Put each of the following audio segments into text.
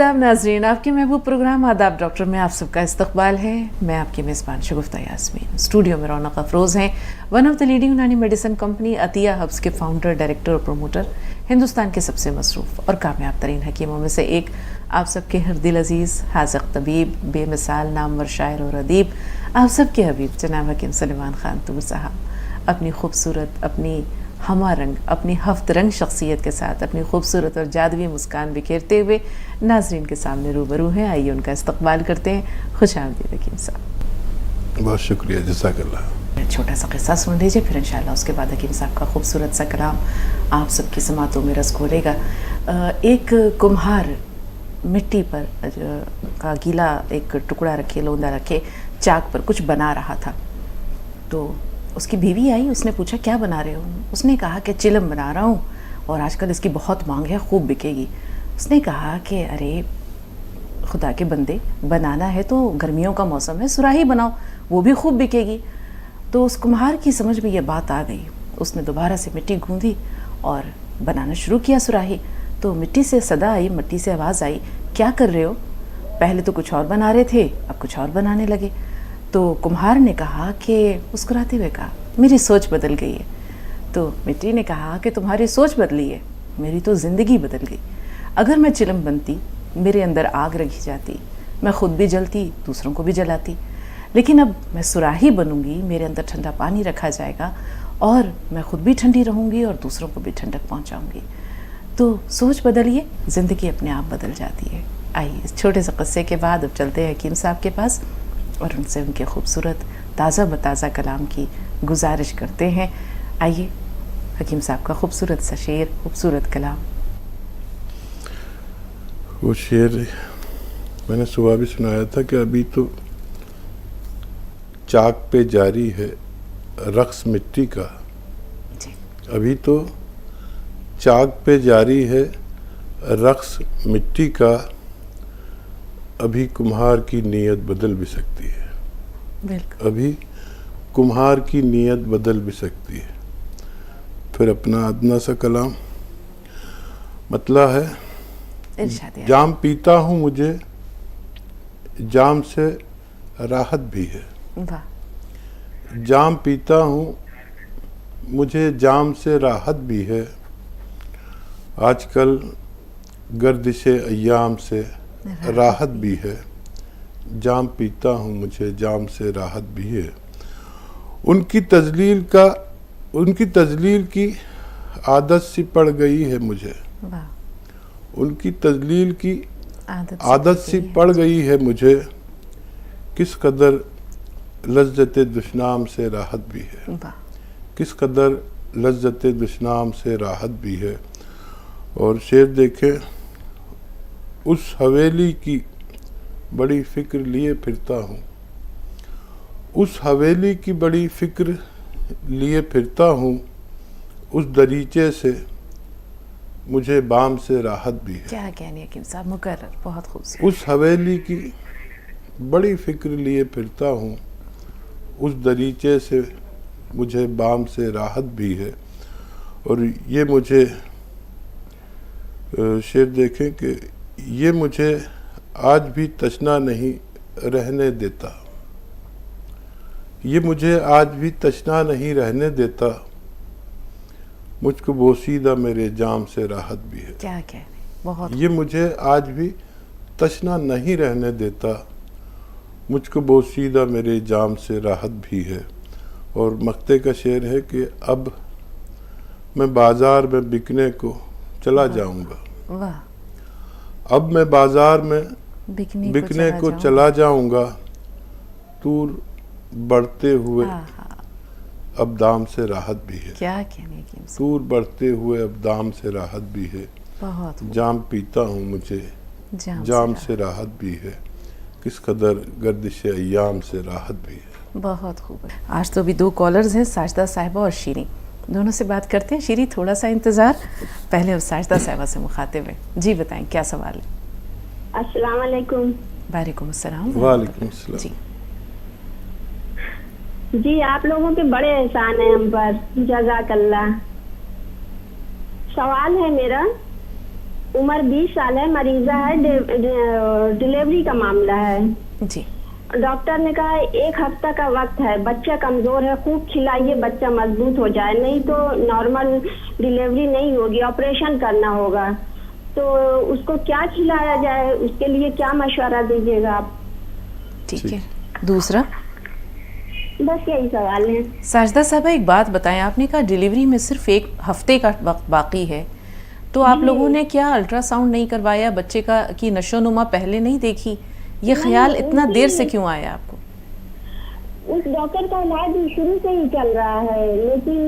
आदाब नाजरीन, आपके महबूब प्रोग्राम आदाब डॉक्टर में आप सबका इस्तकबाल है। मैं आपकी मेज़बान शगुफ्ता यास्मीन। स्टूडियो में रौनक अफरोज़ हैं, वन ऑफ द लीडिंग यूनानी मेडिसिन कंपनी अतिया हब्स के फाउंडर, डायरेक्टर और प्रमोटर, हिंदुस्तान के सबसे मसरूफ़ और कामयाब तरीन हकीमों में से एक, आप सबके हरदिल अजीज़, हाज़िक़ तबीब, बेमिसाल नामवर शायर और अदीब, आप सबके हबीब जनाब हकीम सलेमान ख़ान तूर साहब अपनी खूबसूरत, अपनी हमा रंग, अपनी हफ्त रंग शख्सियत के साथ अपनी खूबसूरत और जादुई मुस्कान बिखेरते हुए नाजरीन के सामने रूबरू हैं। आइए उनका इस्तकबाल करते हैं। खुश आमदीद हकीम साहब। बहुत शुक्रिया, जज़ाकल्लाह। छोटा सा किस्सा सुन लीजिए, फिर इंशाल्लाह उसके बाद हकीम साहब का खूबसूरत सा कलाम आप सबकी समातों में रस घोलेगा। एक कुम्हार मिट्टी पर का गीला एक टुकड़ा रखे, लोंदा रखे, चाक पर कुछ बना रहा था। तो उसकी बीवी आई, उसने पूछा क्या बना रहे हो? उसने कहा कि चिलम बना रहा हूँ और आजकल इसकी बहुत मांग है, खूब बिकेगी। उसने कहा कि अरे खुदा के बंदे, बनाना है तो गर्मियों का मौसम है, सुराही बनाओ, वो भी खूब बिकेगी। तो उस कुम्हार की समझ में ये बात आ गई। उसने दोबारा से मिट्टी गूंदी और बनाना शुरू किया सुराही। तो मिट्टी से सदा आई, मिट्टी से आवाज़ आई, क्या कर रहे हो? पहले तो कुछ और बना रहे थे, अब कुछ और बनाने लगे। तो कुम्हार ने कहा कि मुस्कुराते हुए कहा, मेरी सोच बदल गई है। तो मिट्टी ने कहा कि तुम्हारी सोच बदली है, मेरी तो ज़िंदगी बदल गई। अगर मैं चिलम बनती, मेरे अंदर आग रखी जाती, मैं ख़ुद भी जलती, दूसरों को भी जलाती। लेकिन अब मैं सुराही बनूंगी, मेरे अंदर ठंडा पानी रखा जाएगा और मैं ख़ुद भी ठंडी रहूँगी और दूसरों को भी ठंडक पहुँचाऊँगी। तो सोच बदलिए, ज़िंदगी अपने आप बदल जाती है। आइए इस छोटे से क़स्से के बाद अब चलते हैं हकीम साहब के पास और उनसे उनके खूबसूरत ताज़ा बताज़ा कलाम की गुजारिश करते हैं। आइए हकीम साहब का खूबसूरत सा शेर, खूबसूरत कलाम। वो शेर मैंने सुबह भी सुनाया था कि अभी तो चाक पे जारी है रक्स मिट्टी का। जी। अभी तो चाक पे जारी है रक्स मिट्टी का, अभी कुम्हार की नीयत बदल भी सकती है। बिल्कुल। अभी कुम्हार की नीयत बदल भी सकती है। फिर अपना अदना सा कलाम मतला है, जाम पीता हूँ मुझे जाम से राहत भी है। वाह। जाम पीता हूँ मुझे जाम से राहत भी है, आजकल गर्दिशे अय्याम से राहत भी है। जाम पीता हूँ मुझे जाम से राहत भी है। उनकी तजलील की आदत सी पड़ गई है मुझे। उनकी तजलील की आदत सी पड़ गई है मुझे, किस कदर लज्जत दुश्नाम से राहत भी है। किस कदर लज्जत दुश्नाम से राहत भी है। और शेर देखें, उस हवेली की बड़ी फिक्र लिए फिरता हूँ, उस हवेली की बड़ी फिक्र लिए फिरता हूँ, उस दरीचे से मुझे बाम से राहत भी है। क्या कहने हकीम साहब, मुकर्रर, बहुत खूबसूरत। उस हवेली की बड़ी फिक्र लिए फिरता हूँ, उस दरीचे से मुझे बाम से राहत भी है। और ये मुझे शेर देखें कि ये मुझे आज भी तशना नहीं रहने देता, ये मुझे आज भी तशना नहीं रहने देता, मुझको बोसीदा मेरे जाम से राहत भी है। क्या कहने, बहुत। ये मुझे आज भी तशना नहीं रहने देता, मुझको बोसीदा मेरे जाम से राहत भी है। और मक्ते का शेर है कि अब मैं बाज़ार में बिकने को चला जाऊंगा। वाह। अब मैं बाज़ार में बिकने को चला जाऊंगा, तूर बढ़ते हुए अब दाम से राहत भी है। क्या कहने की, तूर बढ़ते हुए अब दाम से राहत भी है। बहुत। जाम पीता हूँ मुझे जाम से राहत भी है, किस कदर गर्दिश अय्याम से राहत भी है। बहुत खूब। आज तो अभी 2 कॉलर्स हैं, साजिदा साहिबा और शीरी, दोनों से बात करते हैं। शीरी थोड़ा सा इंतज़ार, पहले उस साजिदा साहिबा से मुखातिब है। जी बताएं क्या सवाल है? अस्सलाम वालेकुम। वालेकुम अस्सलाम। वालेकुम अस्सलाम। जी जी, आप लोगों के बड़े एहसान है हम पर, जज़ाकल्लाह। सवाल है मेरा उम्र 20 साल है, मरीजा है, डिलीवरी का मामला है। जी। डॉक्टर ने कहा 1 हफ्ता का वक्त है, बच्चा कमजोर है, खूब खिलाइए, बच्चा मजबूत हो जाए, नहीं तो नॉर्मल डिलीवरी नहीं होगी, ऑपरेशन करना होगा। तो उसको क्या खिलाया जाए, उसके लिए क्या मशवरा दीजिएगा आप? ठीक है। दूसरा, बस यही सवाल है। साजदा साहबा एक बात बताएं, आपने कहा डिलीवरी में सिर्फ 1 हफ्ते का वक्त बाकी है, तो आप लोगों ने क्या अल्ट्रासाउंड नहीं करवाया बच्चे का, की नशोनुमा पहले नहीं देखी? ये ख्याल इतना देर से क्यों आया आपको? उस डॉक्टर का इलाज शुरू से ही चल रहा है, लेकिन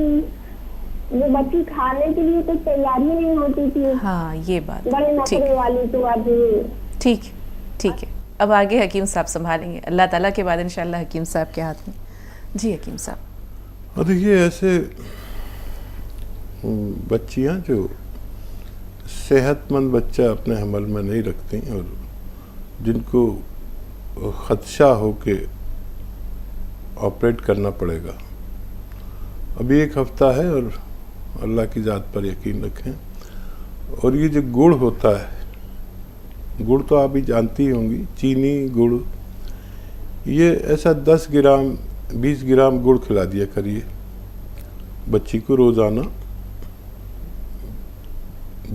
वो बच्ची खाने के लिए तो तैयारी नहीं होती थी। हाँ, ये बात बड़े नखरे वाली तो अभी। ठीक है। अब आगे हकीम साहब संभालेंगे, अल्लाह ताला के बाद इंशाल्लाह हकीम साहब के हाथ में। जी हकीम साहब। देखिए, ऐसे बच्चियां जो सेहतमंद बच्चा अपने हमल में नहीं रखती और जिनको खदशा हो के ऑपरेट करना पड़ेगा, अभी 1 हफ्ता है और अल्लाह की ज़ात पर यकीन रखें। और ये जो गुड़ होता है, गुड़ तो आप ही जानती होंगी, चीनी गुड़, ये ऐसा 10 ग्राम 20 ग्राम गुड़ खिला दिया करिए बच्ची को रोज़ाना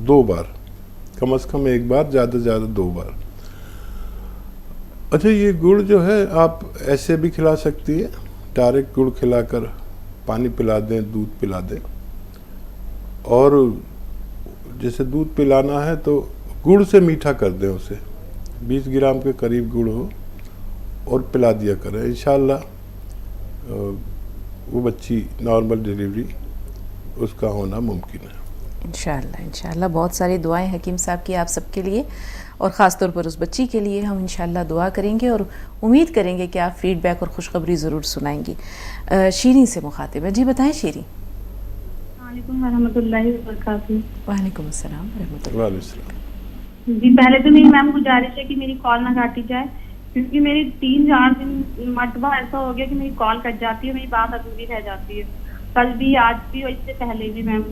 2 बार, कम से कम 1 बार, ज़्यादा से ज़्यादा 2 बार। अच्छा, ये गुड़ जो है आप ऐसे भी खिला सकती है, डायरेक्ट गुड़ खिलाकर पानी पिला दें, दूध पिला दें। और जैसे दूध पिलाना है तो गुड़ से मीठा कर दें उसे, 20 ग्राम के करीब गुड़ हो और पिला दिया करें। इंशाल्लाह वो बच्ची नॉर्मल डिलीवरी उसका होना मुमकिन है। इंशाल्लाह बहुत सारी दुआएं हकीम साहब की आप सबके लिए, और ख़ास तौर पर उस बच्ची के लिए हम इंशाल्लाह दुआ करेंगे और उम्मीद करेंगे कि आप फीडबैक और खुशखबरी ज़रूर सुनाएंगी। शीरी से मुखातिब है। जी बताएं शीरी। वालेकुम अस्सलाम रहमतुल्लाह। जी, पहले तो मेरी मैम गुजारिश है कि मेरी कॉल ना काटी जाए, क्योंकि मेरी 3-4 दिन मरतबा ऐसा हो गया कि मेरी कॉल कट जाती है, मेरी बात अधूरी रह जाती है, कल भी, आज भी और इससे पहले भी। मैम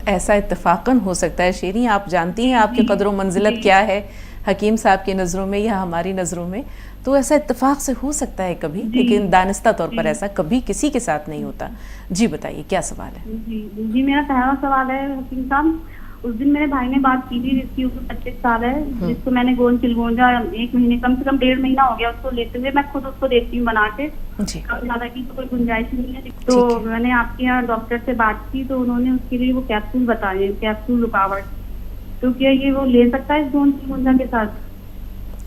ऐसा इत्तफाकन हो सकता है शीरी, आप जानती हैं आपकी कदर मंजिलत क्या है हकीम साहब की नज़रों में या हमारी नज़रों में, तो ऐसा इत्तफाक से हो सकता है कभी, लेकिन दानिस्ता तौर पर ऐसा कभी किसी के साथ नहीं होता। जी बताइए क्या सवाल है? जी, मेरा पहला सवाल है हकीम साहब, उस दिन मेरे भाई ने बात की थी जिसकी उम्र 25 साल है, जिसको मैंने गोंद चिलगोंजा 1 महीने, कम से कम 1.5 महीना हो गया उसको लेते हुए। मैं खुद उसको देती हूँ बना के, ज्यादा की तो कोई गुंजाइश नहीं है। तो मैंने आपके यहाँ डॉक्टर से बात की तो उन्होंने उसके लिए वो कैप्सूल बताए, कैप्सूल रुकावट, तो क्या ये वो ले सकता है इस गोंद चिलगोंजा के साथ?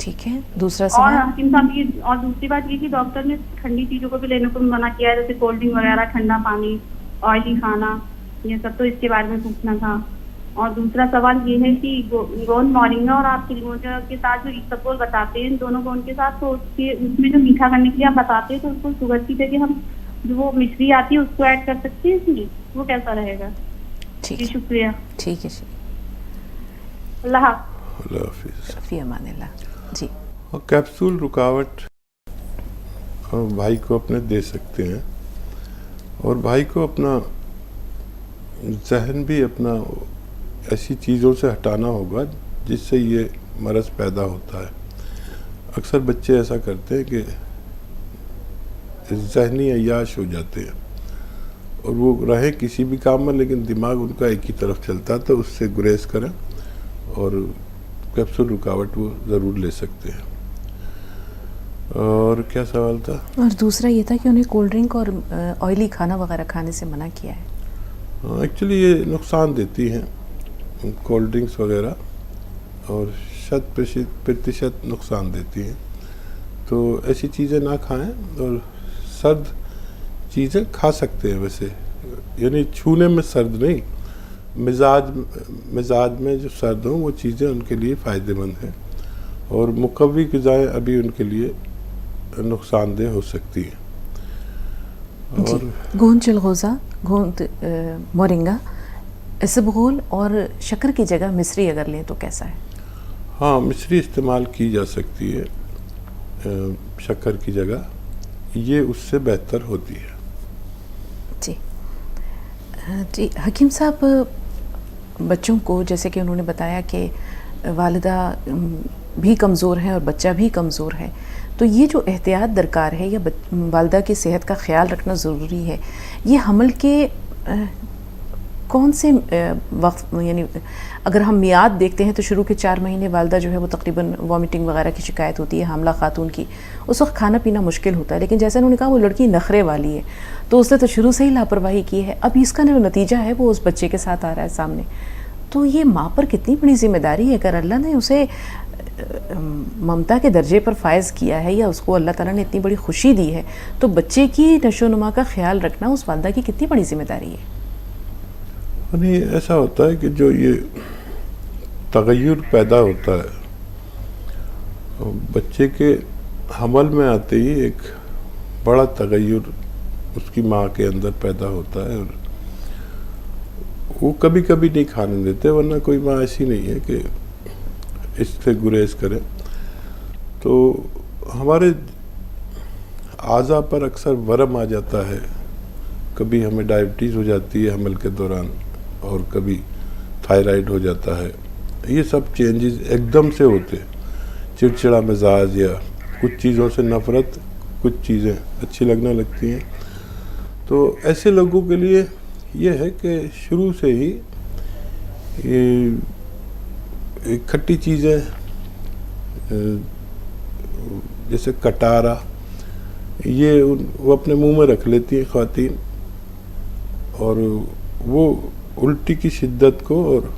ठीक है। दूसरा सवाल। और हकीम साहब ये, और दूसरी बात ये कि डॉक्टर ने ठंडी चीजों को भी लेने को मना किया है, जैसे कोल्ड ड्रिंक वगैरह, ठंडा पानी, ऑयली खाना, ये सब, तो इसके बारे में पूछना था। और दूसरा सवाल ये है कि गोंद मोरिंगा और आप चिलगोंजा के साथ जो इसबगोल बताते हैं, दोनों गोंद के साथ, तो उसमें जो मीठा करने के लिए आप बताते हैं, तो उसको शुगर की जगह हम जो वो मिश्री आती है उसको ऐड कर सकते हैं इसमें, वो कैसा रहेगा? ठीक है, शुक्रिया। ठीक है, अल्लाह हाफ़िज़। फी अमानिल्लाह। जी। और कैप्सूल रुकावट भाई को अपने दे सकते हैं, और भाई को अपना जहन भी अपना ऐसी चीज़ों से हटाना होगा जिससे ये मरज़ पैदा होता है। अक्सर बच्चे ऐसा करते हैं कि जहनी अय्याश हो जाते हैं और वो रहे किसी भी काम में, लेकिन दिमाग उनका एक ही तरफ चलता है, तो उससे गुरेज करें और कैप्सूल रुकावट वो ज़रूर ले सकते हैं। और क्या सवाल था? और दूसरा ये था कि उन्हें कोल्ड ड्रिंक और ऑयली खाना वगैरह खाने से मना किया है। एक्चुअली ये नुकसान देती हैं कोल्ड ड्रिंक्स वगैरह, और 100% नुकसान देती हैं, तो ऐसी चीज़ें ना खाएं। और सर्द चीज़ें खा सकते हैं वैसे, यानी छूने में सर्द नहीं, मिजाज में जो सर्द हो वो चीज़ें उनके लिए फ़ायदेमंद हैं, और मुकव्वी ग़िज़ाएँ अभी उनके लिए नुकसानदेह हो सकती हैं। और गोंद चिलगोज़ा, गोंद मोरिंगा, इसबगोल और शक्कर की जगह मिश्री अगर लें तो कैसा है? हाँ, मिश्री इस्तेमाल की जा सकती है शक्कर की जगह, ये उससे बेहतर होती है। जी। जी हकीम साहब, बच्चों को, जैसे कि उन्होंने बताया कि वालिदा भी कमज़ोर है और बच्चा भी कमज़ोर है, तो ये जो एहतियात दरकार है या वालिदा की सेहत का ख्याल रखना ज़रूरी है, ये हमल के कौन से वक्त, यानी अगर हम मियाद देखते हैं तो शुरू के 4 महीने वालिदा जो है वो तकरीबन वॉमिटिंग वगैरह की शिकायत होती है हामला खातून की, उस वक्त खाना पीना मुश्किल होता है। लेकिन जैसे उन्होंने कहा वो लड़की नखरे वाली है, तो उसने तो शुरू से ही लापरवाही की है, अब इसका जो नतीजा है वो उस बच्चे के साथ आ रहा है सामने। तो ये माँ पर कितनी बड़ी जिम्मेदारी है। अगर अल्लाह ने उसे ममता के दर्जे पर फायज़ किया है या उसको अल्लाह ताला ने इतनी बड़ी खुशी दी है, तो बच्चे की नशोनुमा का ख्याल रखना उस वालिदा की कितनी बड़ी जिम्मेदारी है। नहीं, ऐसा होता है कि जो ये तगय्युर पैदा होता है बच्चे के हमल में आते ही, एक बड़ा तगय्युर उसकी माँ के अंदर पैदा होता है और वो कभी कभी नहीं खाने देते, वरना कोई माँ ऐसी नहीं है कि इससे गुरेज करे। तो हमारे आज़ा पर अक्सर वरम आ जाता है, कभी हमें डायबिटीज़ हो जाती है हमल के दौरान और कभी थायराइड हो जाता है। ये सब चेंजेस एकदम से होते, चिड़चिड़ा मिजाज या कुछ चीज़ों से नफ़रत, कुछ चीज़ें अच्छी लगने लगती हैं। तो ऐसे लोगों के लिए ये है कि शुरू से ही खट्टी चीज़ें जैसे कटारा ये वो अपने मुंह में रख लेती हैं ख़वातीन, और वो उल्टी की शिद्दत को और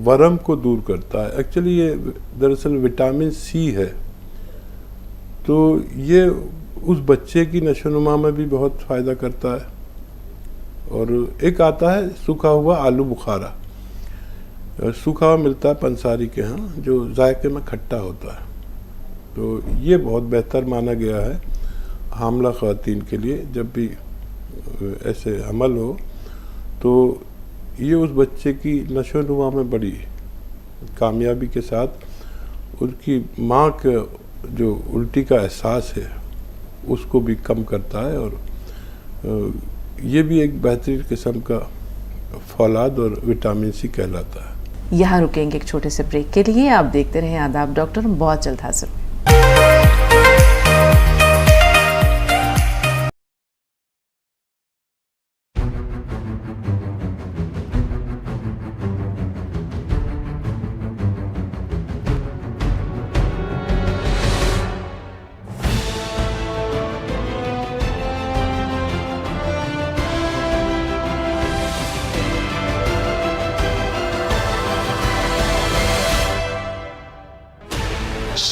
वरम को दूर करता है। एक्चुअली ये दरअसल विटामिन सी है, तो ये उस बच्चे की नशोनुमा में भी बहुत फ़ायदा करता है। और एक आता है सूखा हुआ आलू बुखारा, सूखा हुआ मिलता है पंसारी के यहाँ, जो जायके में खट्टा होता है। तो ये बहुत बेहतर माना गया है हामला ख़वातीन के लिए। जब भी ऐसे हमल हो तो ये उस बच्चे की नशोनुमा में बड़ी कामयाबी के साथ उनकी माँ के जो उल्टी का एहसास है उसको भी कम करता है, और ये भी एक बेहतरीन किस्म का फौलाद और विटामिन सी कहलाता है। यहाँ रुकेंगे एक छोटे से ब्रेक के लिए। आप देखते रहें आदाब डॉक्टर, हम बहुत जल्द हाजिर होंगे।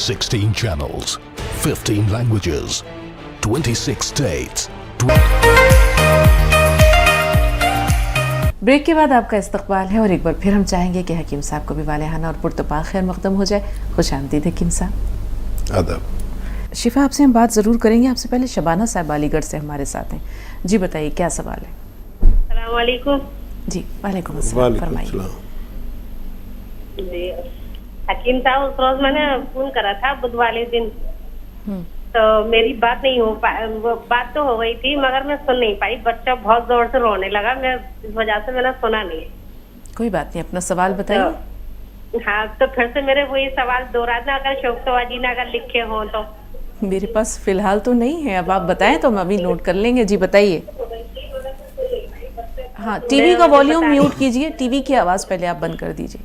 Sixteen channels, 15 languages, 26 states. Break के बाद आपका इस्तकबाल है और एक बार फिर हम चाहेंगे कि हकीम साहब को भी वालेहाना और पुरतपा खैर मक़दम हो जाए। खुश आमदीद हकीम साहब। आदाब। शिफा, आपसे हम बात ज़रूर करेंगे। आपसे पहले शबाना साहब अलीगढ़ से हमारे साथ हैं। जी बताइए क्या सवाल है। अस्सलाम वालेकुम। जी वालेकुम अस्सलाम, फरमाइए। जी हकीम साहब, उस रोज मैंने फोन करा था बुध वाले दिन, तो मेरी बात नहीं हो पाई। बात तो हो गई थी मगर मैं सुन नहीं पाई, बच्चा बहुत जोर से रोने लगा, मैं इस वजह से मैंने सुना नहीं। कोई बात नहीं, अपना सवाल बताइए। तो, हाँ, तो फिर से मेरे वही सवाल दोहराना, अगर शोकतवाजी ना अगर लिखे हो तो। मेरे पास फिलहाल तो नहीं है, अब आप बताएं तो हम अभी नोट कर लेंगे। जी बताइए। हाँ, टीवी का वॉल्यूम म्यूट कीजिए, टीवी की आवाज़ पहले आप बंद कर दीजिए।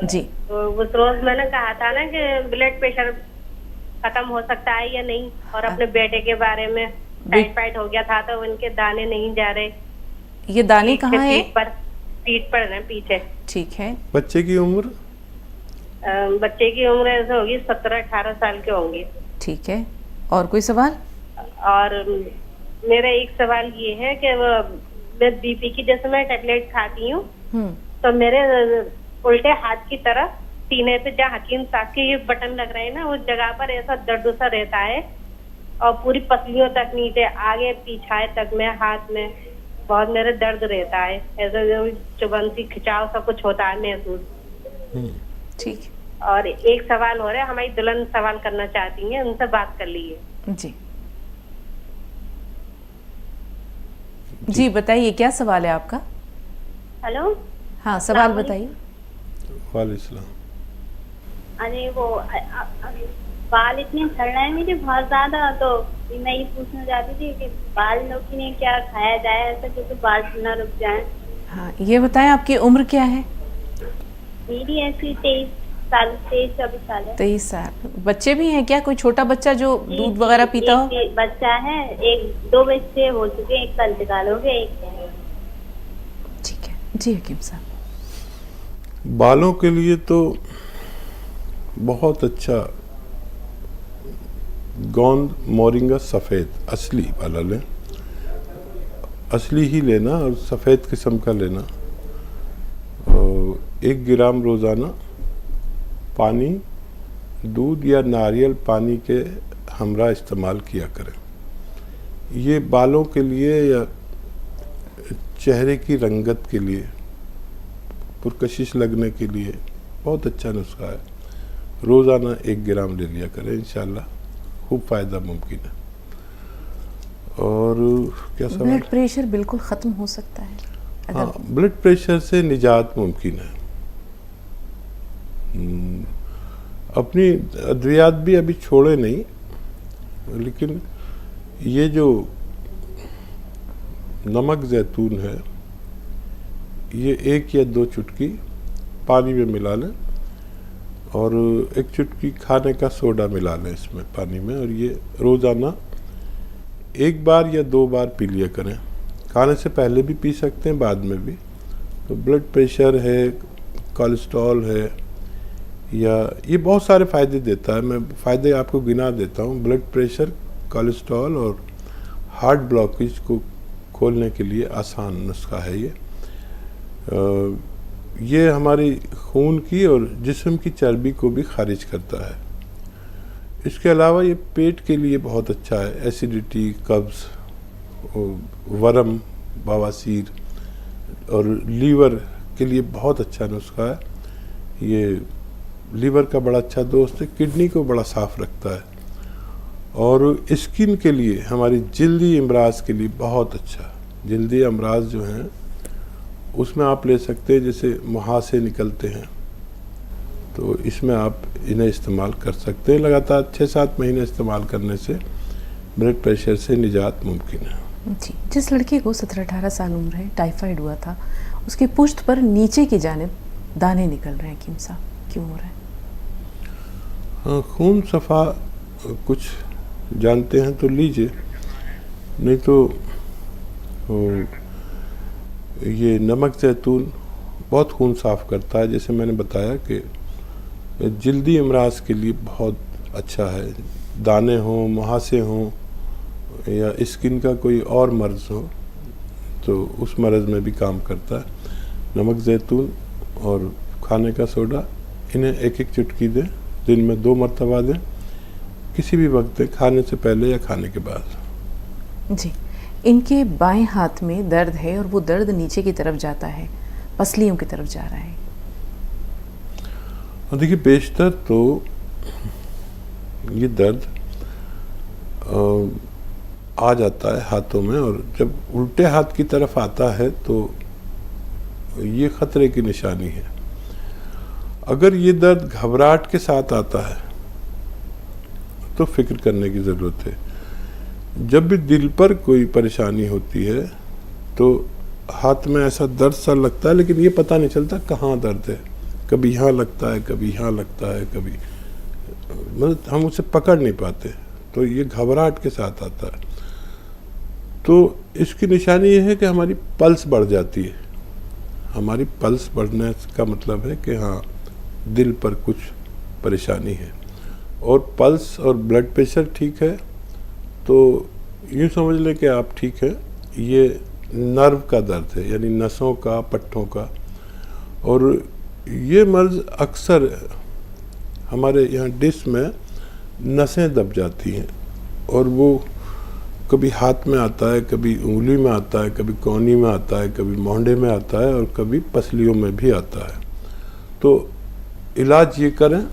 जी। तो उस रोज मैंने कहा था ना कि ब्लड प्रेशर खत्म हो सकता है या नहीं, और अपने बेटे के बारे में टाइफाइड हो गया था तो उनके दाने नहीं जा रहे। ये दाने कहाँ है? पीठ पर है, पीछे। ठीक है। बच्चे की उम्र? बच्चे की उम्र ऐसे होगी 17-18 साल के होंगे। ठीक है, और कोई सवाल? और मेरा एक सवाल ये है कि मैं बीपी की जैसे मैं टेबलेट खाती हूँ, तो मेरे उल्टे हाथ की तरफ सीने पे जहाँ हकीम साहब के ये बटन लग रहे हैं ना, उस जगह पर ऐसा दर्द सा रहता है, और पूरी पसलियों तक नीचे आगे पीछाए तक में हाथ में बहुत मेरे दर्द रहता है, ऐसा चुभन सी खिंचाव सा कुछ होता है महसूस। ठीक। और एक सवाल हो रहा है, हमारी दुल्हन सवाल करना चाहती है, उनसे बात कर लीजिए। जी बताइए क्या सवाल है आपका। हेलो। हाँ, सवाल बताइए। वालेकुम। अरे वो बाल इतने झड़ रहे हैं मेरे बहुत ज्यादा, तो मैं ये पूछना चाहती थी कि बाल लौकी ने क्या खाया जाए ऐसा क्योंकि बाल झड़ना रुक जाए। हाँ, ये बताएं आपकी उम्र क्या है? मेरी ऐसी 23-24 साल है। 23 साल। बच्चे भी हैं क्या? कोई छोटा बच्चा जो दूध वगैरह पीता हो? एक बच्चा है, दो बच्चे हो चुके हैं, एक का इंतकाल हो गया, एक है। ठीक है जी हकीम साहब। बालों के लिए तो बहुत अच्छा गोंद मोरिंगा सफ़ेद असली वाला लें, असली ही लेना और सफ़ेद किस्म का लेना। 1 ग्राम रोज़ाना पानी, दूध या नारियल पानी के हमरा इस्तेमाल किया करें। ये बालों के लिए या चेहरे की रंगत के लिए, पुरकशिश लगने के लिए बहुत अच्छा नुस्खा है। रोज़ाना 1 ग्राम ले लिया करें, इंशाल्लाह खूब फ़ायदा मुमकिन है। और क्या सवाल? ब्लड प्रेशर बिल्कुल ख़त्म हो सकता है? हाँ, ब्लड प्रेशर से निजात मुमकिन है। अपनी अद्वियात भी अभी छोड़े नहीं, लेकिन ये जो नमक जैतून है ये 1 या 2 चुटकी पानी में मिला लें और 1 चुटकी खाने का सोडा मिला लें इसमें पानी में, और ये रोज़ाना 1 बार या 2 बार पी लिया करें। खाने से पहले भी पी सकते हैं, बाद में भी। तो ब्लड प्रेशर है, कोलेस्ट्रॉल है, या ये बहुत सारे फ़ायदे देता है। मैं फ़ायदे आपको गिना देता हूँ। ब्लड प्रेशर, कोलेस्ट्रॉल और हार्ट ब्लॉकेज को खोलने के लिए आसान नुस्खा है ये हमारी खून की और जिस्म की चर्बी को भी खारिज करता है। इसके अलावा ये पेट के लिए बहुत अच्छा है। एसिडिटी, कब्ज़, वरम, बवासीर और लीवर के लिए बहुत अच्छा नुस्खा है। ये लीवर का बड़ा अच्छा दोस्त है, किडनी को बड़ा साफ़ रखता है। और स्किन के लिए, हमारी जल्दी अमराज के लिए बहुत अच्छा। जल्दी अमराज जो हैं उसमें आप ले सकते हैं, जैसे मुहासे निकलते हैं तो इसमें आप इन्हें इस्तेमाल कर सकते हैं। लगातार 6-7 महीने इस्तेमाल करने से ब्लड प्रेशर से निजात मुमकिन है। जी, जिस लड़के को 17-18 साल उम्र है, टाइफाइड हुआ था, उसके पुश्त पर नीचे की जानिब दाने निकल रहे हैं, हकीम साहब, क्यों हो रहा है? हाँ, खून सफ़ा कुछ जानते हैं तो लीजिए, नहीं तो ये नमक जैतून बहुत खून साफ़ करता है। जैसे मैंने बताया कि जल्दी अमराज के लिए बहुत अच्छा है। दाने हों, मुहासे हों या स्किन का कोई और मर्ज़ हो तो उस मर्ज़ में भी काम करता है। नमक जैतून और खाने का सोडा, इन्हें 1-1 चुटकी दें, दिन में 2 मरतबा दें, किसी भी वक्त दें, खाने से पहले या खाने के बाद। जी, इनके बाएं हाथ में दर्द है और वो दर्द नीचे की तरफ जाता है, पसलियों की तरफ जा रहा है। देखिए, बेशतर तो ये दर्द आ जाता है हाथों में, और जब उल्टे हाथ की तरफ आता है तो ये ख़तरे की निशानी है। अगर ये दर्द घबराहट के साथ आता है तो फिक्र करने की ज़रूरत है। जब भी दिल पर कोई परेशानी होती है तो हाथ में ऐसा दर्द सा लगता है, लेकिन ये पता नहीं चलता कहाँ दर्द है। कभी यहाँ लगता है, कभी यहाँ लगता है, कभी मतलब हम उसे पकड़ नहीं पाते। तो ये घबराहट के साथ आता है। तो इसकी निशानी ये है कि हमारी पल्स बढ़ जाती है। हमारी पल्स बढ़ने का मतलब है कि हाँ, दिल पर कुछ परेशानी है। और पल्स और ब्लड प्रेशर ठीक है तो यूँ समझ लें कि आप ठीक है। ये नर्व का दर्द है, यानी नसों का, पट्टों का। और ये मर्ज़ अक्सर हमारे यहाँ डिस्क में नसें दब जाती हैं, और वो कभी हाथ में आता है, कभी उंगली में आता है, कभी कोहनी में आता है, कभी मोहंडे में आता है, और कभी पसलियों में भी आता है। तो इलाज ये करें,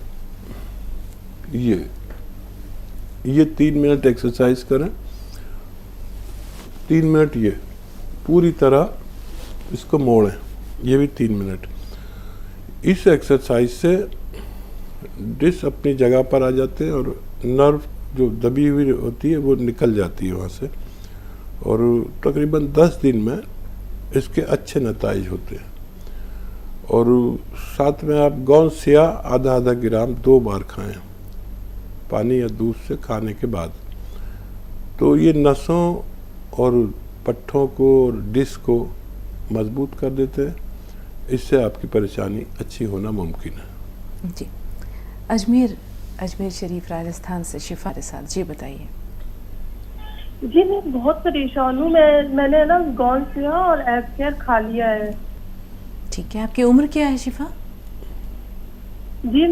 ये 3 मिनट एक्सरसाइज करें, 3 मिनट ये पूरी तरह इसको मोड़ें, ये भी 3 मिनट। इस एक्सरसाइज से डिस्क अपनी जगह पर आ जाते हैं और नर्व जो दबी हुई होती है वो निकल जाती है वहाँ से, और तकरीबन 10 दिन में इसके अच्छे नताइज होते हैं। और साथ में आप गोंद सिया आधा ग्राम 2 बार खाएं, पानी या दूध से खाने के बाद। तो ये नसों और पट्ठों को और डिस्क को मजबूत कर देते हैं। इससे आपकी परेशानी अच्छी होना मुमकिन है। जी, अजमेर शरीफ राजस्थान से शिफा के साथ, जी बताइए। जी मैं बहुत परेशान हूँ। मैंने ना गोंद सिया और एफकेयर खा लिया है। ठीक है, आपकी उम्र क्या है शिफा? जी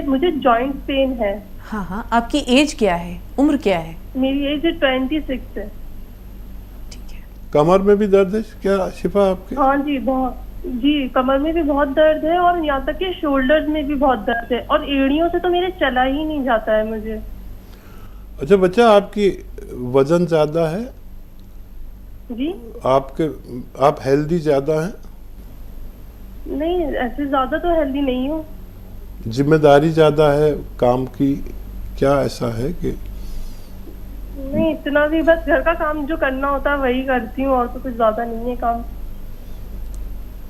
मुझे जॉइंट पेन है। हाँ, आपकी एज क्या है, उम्र क्या है? मेरी एज 26 है। ठीक है। कमर में भी दर्द है क्या शिफा आपके? हाँ जी, बहुत जी, कमर में भी बहुत दर्द है और यहाँ तक कि शोल्डर्स में भी बहुत दर्द है, और एड़ियों से तो मेरे चला ही नहीं जाता है मुझे। अच्छा बच्चा, आपकी वजन ज्यादा है? जी आप हेल्दी ज्यादा हैं? नहीं, ऐसे ज्यादा तो हेल्दी नहीं हूँ। जिम्मेदारी ज्यादा है काम की, क्या ऐसा है कि? नहीं, इतना भी, बस घर का काम जो करना होता है वही करती हूँ, और तो कुछ ज्यादा नहीं है काम।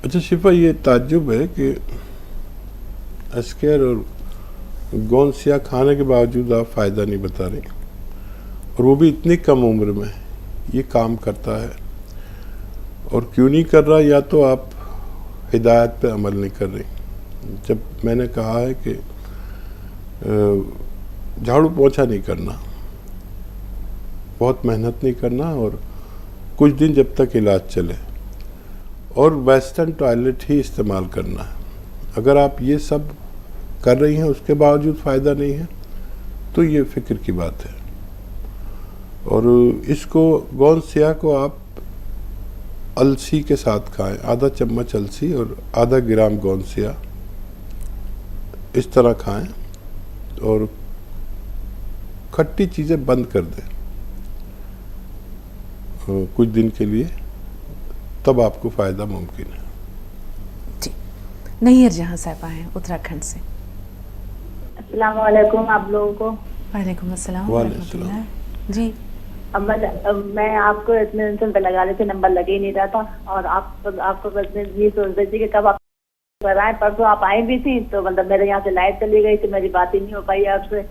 अच्छा शिफा, ये ताज्जुब है कि एस्केयर और गोंद सिया खाने के बावजूद आप फ़ायदा नहीं बता रही, और वो भी इतनी कम उम्र में ये काम करता है। और क्यों नहीं कर रहा? या तो आप हिदायत पे अमल नहीं कर रही। जब मैंने कहा है कि झाड़ू पोछा नहीं करना, बहुत मेहनत नहीं करना, और कुछ दिन जब तक इलाज चले, और वेस्टर्न टॉयलेट ही इस्तेमाल करना है। अगर आप ये सब कर रही हैं उसके बावजूद फ़ायदा नहीं है तो ये फ़िक्र की बात है। और इसको गोंद सिया को आप अलसी के साथ खाएं, आधा चम्मच अलसी और आधा ग्राम गोंद सिया, इस तरह खाएं, और खट्टी चीज़ें बंद कर दें कुछ दिन के लिए, तब आपको फ़ायदा मुमकिन है। जी, नैयर जहाँ साहिबा हैं उत्तराखंड से। अस्सलाम वालेकुम आप लोगों को। वालेकुम अस्सलाम। वालेकुम। जी, अब मैं आपको इतने दिन से लगा रही थी, नंबर लगे ही नहीं रहा था, और आपको बस ये सोच रही थी कि कब आप आए। परसों आप आई भी थी तो मतलब मेरे यहाँ से लाइट चली गई थी, मेरी बात ही नहीं हो पाई आपसे।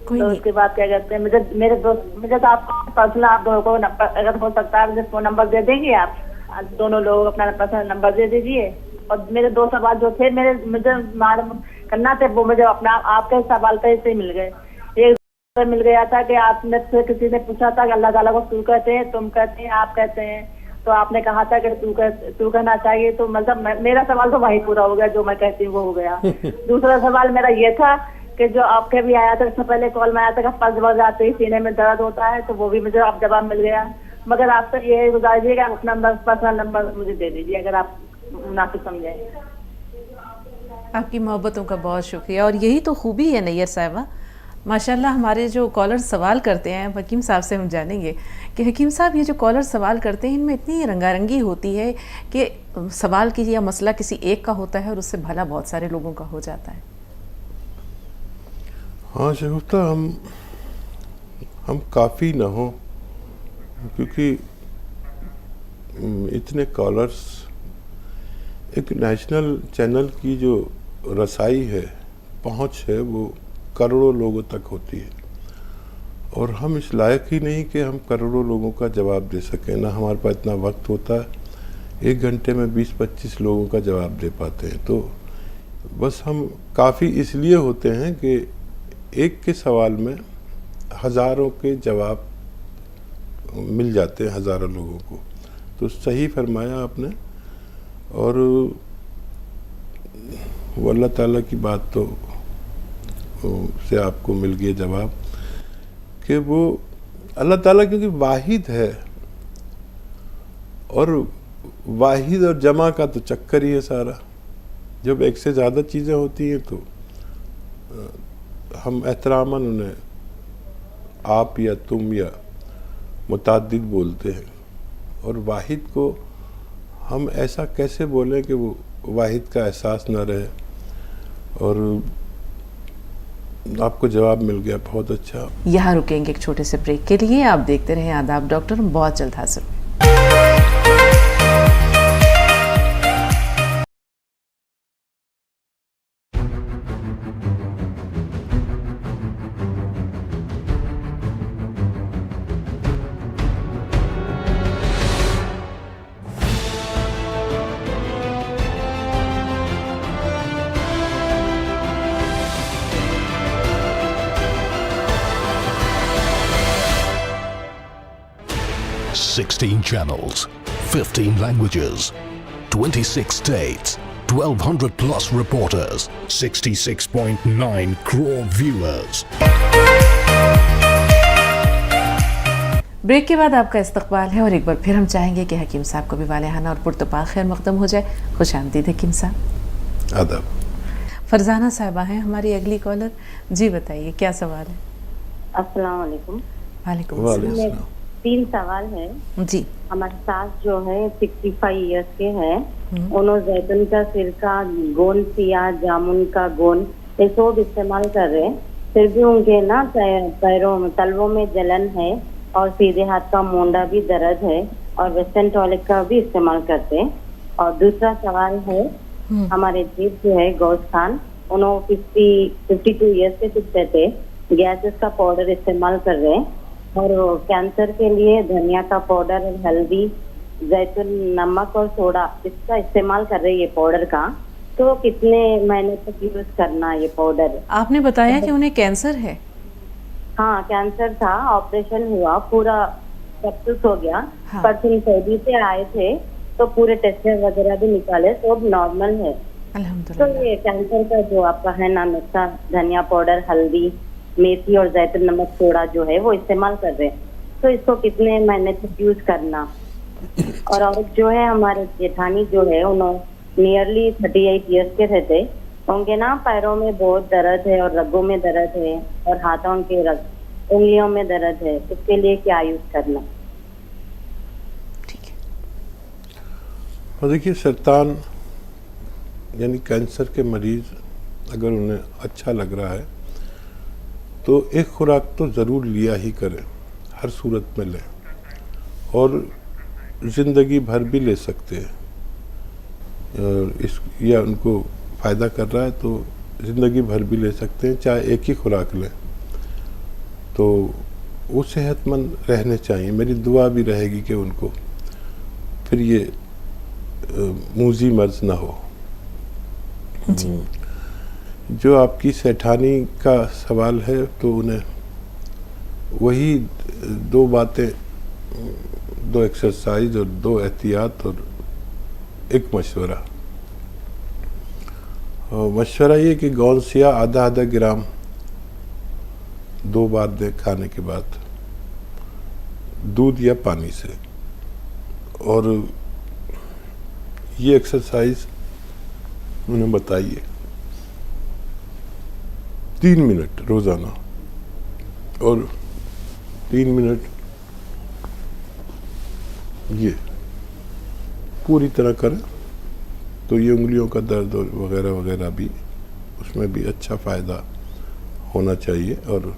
तो उसके बाद क्या कहते हैं, मुझे तो आपको पर्सनल, आप दोनों को अगर हो सकता है मुझे फोन नंबर दे देंगे आप दोनों लोग, अपना पर्सनल नंबर दे दीजिए। और मेरे 2 सवाल जो थे मुझे मालूम करना थे, वो मुझे अपना आपके सवाल पे से मिल गए। एक मिल गया था कि आपने से किसी ने पूछा था कि अल्लाह ताला को तू कहते हैं, तुम कहते हैं, आप कहते हैं, तो आपने कहा था कि तू कहना चाहिए। तो मतलब मेरा सवाल तो वही पूरा हो गया, जो मैं कहती हूँ वो हो गया। दूसरा सवाल मेरा ये था कि जो आपके भी आया था, इससे पहले कॉल में आया था कि पल्स बढ़ जाते ही सीने में दर्द होता है, तो वो भी मुझे आप जवाब मिल गया। मगर आपसे ये गुजारिश है कि आप अपना पर्सनल नंबर मुझे दे दीजिए अगर आप मुनासिब समझें। आपकी मोहब्बतों का बहुत शुक्रिया। और यही तो खूबी है नैयर साहिबा, माशाल्लाह। हमारे जो कॉलर सवाल करते हैं, हकीम साहब से हम जानेंगे कि हकीम साहब ये जो कॉलर सवाल करते हैं इनमें इतनी रंगारंगी होती है कि सवाल की या मसला किसी एक का होता है और उससे भला बहुत सारे लोगों का हो जाता है। हाँ शगुफ्ता, हम काफ़ी ना हो, क्योंकि इतने कॉलर्स, एक नेशनल चैनल की जो रसाई है, पहुंच है, वो करोड़ों लोगों तक होती है, और हम इस लायक ही नहीं कि हम करोड़ों लोगों का जवाब दे सकें। ना हमारे पास इतना वक्त होता है, 1 घंटे में 20-25 लोगों का जवाब दे पाते हैं। तो बस हम काफ़ी इसलिए होते हैं कि एक के सवाल में हज़ारों के जवाब मिल जाते हैं, हज़ारों लोगों को। तो सही फरमाया आपने, और वो अल्लाह ताला की बात तो से आपको मिल गया जवाब कि वो अल्लाह ताला क्योंकि वाहिद है, और वाहिद और जमा का तो चक्कर ही है सारा। जब एक से ज़्यादा चीज़ें होती हैं तो हम एहतरामन उन्हें आप या तुम या मुताद्दिद बोलते हैं, और वाहिद को हम ऐसा कैसे बोलें कि वो वाहिद का एहसास न रहे, और आपको जवाब मिल गया, बहुत अच्छा। यहाँ रुकेंगे एक छोटे से ब्रेक के लिए। आप देखते रहें आदाब डॉक्टर, हम बहुत जल्द हाजिर होंगे। Sixteen channels, 15 languages, 26 states, 1,200 plus reporters, 66.9 crore viewers. Break के बाद आपका इस्तकबाल है और एक बार फिर हम चाहेंगे कि हकीम साहब को भी वालेहाना और पुरतपाक खैर मकदम हो जाए। खुश आमदीद हकीम साहब। आदाब। फरजाना साहिबा हैं हमारी अगली कॉलर। जी बताइए क्या सवाल है? अस्सलाम वालेकुम। वालेकुम वालेकुम। 3 सवाल है जी। हमारे सास जो है 65 इयर्स के हैं, उन्होंने जैतून का सिरका, गोंद सिया, जामुन का गोंद ये सब इस्तेमाल कर रहे हैं, फिर भी उनके ना पैरों में तलवों में जलन है और सीधे हाथ का मोंडा भी दर्द है और वेस्टर्न टॉयलेट का भी इस्तेमाल करते हैं। और दूसरा सवाल है हमारे जीत जो है गौस खान, उन्होंने 52 इयर्स के कुछ थे, गैसेस का पाउडर इस्तेमाल कर रहे हैं और कैंसर के लिए धनिया का पाउडर, हल्दी, जैतून, नमक और सोडा इसका इस्तेमाल कर रहे हैं ये पाउडर का। तो कितने महीने तक यूज करना ये पाउडर? आपने बताया कि उन्हें कैंसर है? हाँ कैंसर था, ऑपरेशन हुआ, पूरा सक्सेस हो गया। हाँ। परसों सऊदी से आए थे तो पूरे टेस्ट वगैरह भी निकाले, सब नॉर्मल है। तो अल्हम्दुलिल्लाह। ये कैंसर का जो आपका है ना नुस्खा, धनिया पाउडर, हल्दी, मेथी और जैतून, नमक, सोडा जो है वो इस्तेमाल कर रहे हैं, तो इसको कितने महीने तक यूज करना? और औरत जो है हमारे जेठानी जो है, उन्होंने नियरली 38 इयर्स के रहते, उनके ना पैरों में बहुत दर्द है और रगों में दर्द है और हाथों के उंगलियों में दर्द है, इसके लिए क्या यूज करना? ठीक है। और देखिए, सरतान यानी कैंसर के मरीज अगर उन्हें अच्छा लग रहा है तो एक खुराक तो ज़रूर लिया ही करें, हर सूरत में लें, और ज़िंदगी भर भी ले सकते हैं। या उनको फ़ायदा कर रहा है तो ज़िंदगी भर भी ले सकते हैं, चाहे एक ही खुराक लें, तो वो सेहतमंद रहने चाहिए। मेरी दुआ भी रहेगी कि उनको फिर ये मूजी मर्ज ना हो। जी। जो आपकी सेठानी का सवाल है, तो उन्हें वही 2 बातें, 2 एक्सरसाइज और 2 एहतियात और 1 मशवरा। मशवरा ये कि गौनसिया आधा ग्राम 2 बार दें खाने के बाद, दूध या पानी से। और ये एक्सरसाइज उन्हें बताइए 3 मिनट रोज़ाना, और 3 मिनट ये पूरी तरह करें तो ये उंगलियों का दर्द और वगैरह वगैरह भी, उसमें भी अच्छा फ़ायदा होना चाहिए। और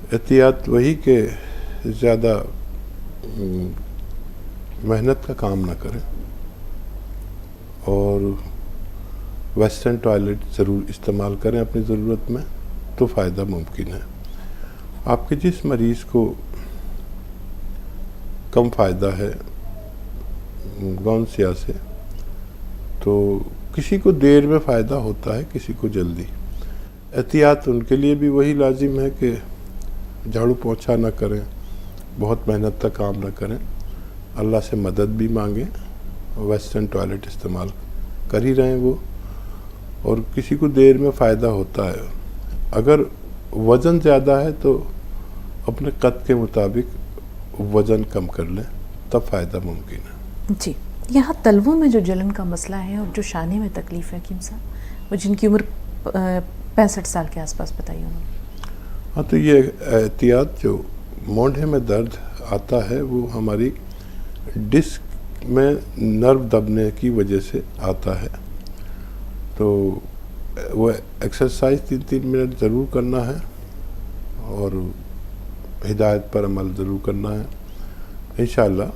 एहतियात वही कि ज़्यादा मेहनत का काम ना करें, और वेस्टर्न टॉयलेट ज़रूर इस्तेमाल करें अपनी ज़रूरत में, तो फ़ायदा मुमकिन है। आपके जिस मरीज़ को कम फ़ायदा है गौनसिया से, तो किसी को देर में फ़ायदा होता है, किसी को जल्दी। एहतियात उनके लिए भी वही लाजिम है कि झाड़ू पोंछा ना करें, बहुत मेहनत का काम ना करें, अल्लाह से मदद भी मांगें, वेस्टर्न टॉयलेट इस्तेमाल कर ही रहे हैं वो, और किसी को देर में फ़ायदा होता है। अगर वज़न ज़्यादा है तो अपने कद के मुताबिक वज़न कम कर लें, तब फ़ायदा मुमकिन है। जी। यहाँ तलवों में जो जलन का मसला है और जो शाने में तकलीफ़ है हकीम साहब, वो जिनकी उम्र 65 साल के आसपास बताइए उन्होंने। हाँ, तो ये एहतियात जो मोढ़े में दर्द आता है वो हमारी डिस्क में नर्व दबने की वजह से आता है। तो वो एक्सरसाइज 3-3 मिनट ज़रूर करना है और हिदायत पर अमल ज़रूर करना है, इंशाअल्लाह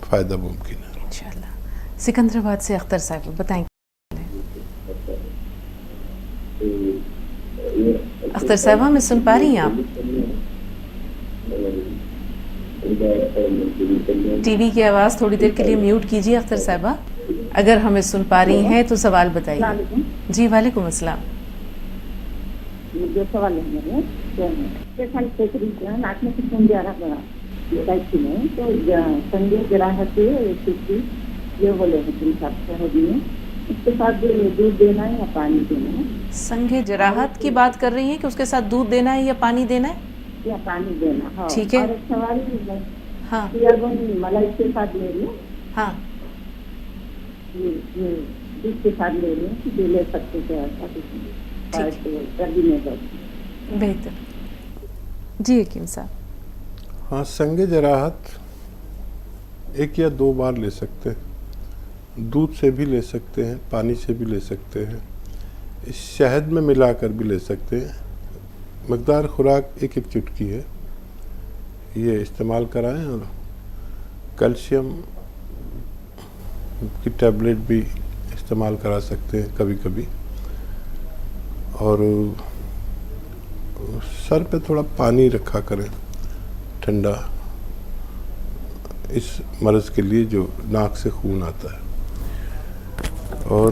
फ़ायदा मुमकिन है। इंशाअल्लाह। सिकंदराबाद से अख्तर साहब बताएं। अख्तर साहब हमें सुन पा रही हैं आप? टीवी की आवाज़ थोड़ी देर के लिए म्यूट कीजिए अख्तर साहबा। अगर हमें सुन पा रही हैं तो सवाल बताइए। जी वालेकुम अस्सलाम। जो सवाल है मेरे नाक में खून जा रहा बड़ा तो संगे जराहत ये बोले उसके साथ दूध देना है या पानी देना है? संगे जराहत की बात कर रही हैं कि उसके साथ दूध देना है या पानी देना है? या पानी देना। हाँ। ठीक है। और एक सवाल हाँ मलाई के साथ ले रही हूँ। हाँ ये दूध के साथ ले रही हूँ कि ले सकते थे सर्दी में बेहतर। जी हकीम साहब। हाँ, संगे जराहत 1 या 2 बार ले सकते हैं। दूध से भी ले सकते हैं, पानी से भी ले सकते हैं, शहद में मिलाकर भी ले सकते हैं। मकदार खुराक 1-1 चुटकी है, ये इस्तेमाल कराएं। और कैल्शियम की टैबलेट भी इस्तेमाल करा सकते हैं कभी कभी। और सर पे थोड़ा पानी रखा करें ठंडा, इस मर्ज़ के लिए जो नाक से खून आता है। और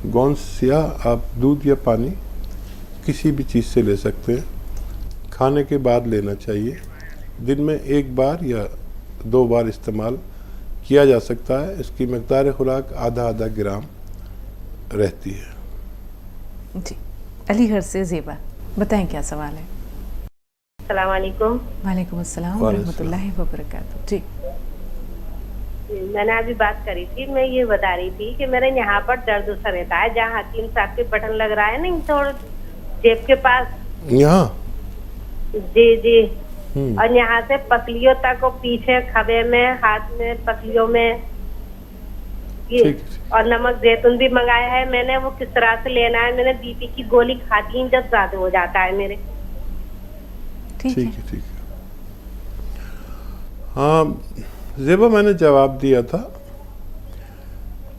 गोंद सियाह आप दूध या पानी किसी भी चीज़ से ले सकते हैं। खाने के बाद लेना चाहिए। दिन में 1 बार या 2 बार इस्तेमाल किया जा सकता है। इसकी मकदार खुराक आधा ग्राम रहती है। जी अलीगढ़ से ज़ेबा बताएं क्या सवाल है? अस्सलाम वालेकुम। वालेकुम अस्सलाम व रहमतुल्लाहि व बरकातहू। जी मैंने अभी बात करी थी, मैं ये बता रही थी कि मेरे यहाँ पर दर्द सा रहता है जहाँ हकीम साहब के बटन लग रहा है नहीं, थोड़ा जेब के पास यहाँ। जी जी। और यहाँ से पसलियों तक और पीछे खबे में, हाथ में, पसलियों में ये। और नमक जैतून भी मंगाया है मैंने, वो किस तरह से लेना है? मैंने बीपी की गोली खाती हूँ जब ज्यादा हो जाता है मेरे। ठीक है। हाँ ज़ेबा, मैंने जवाब दिया था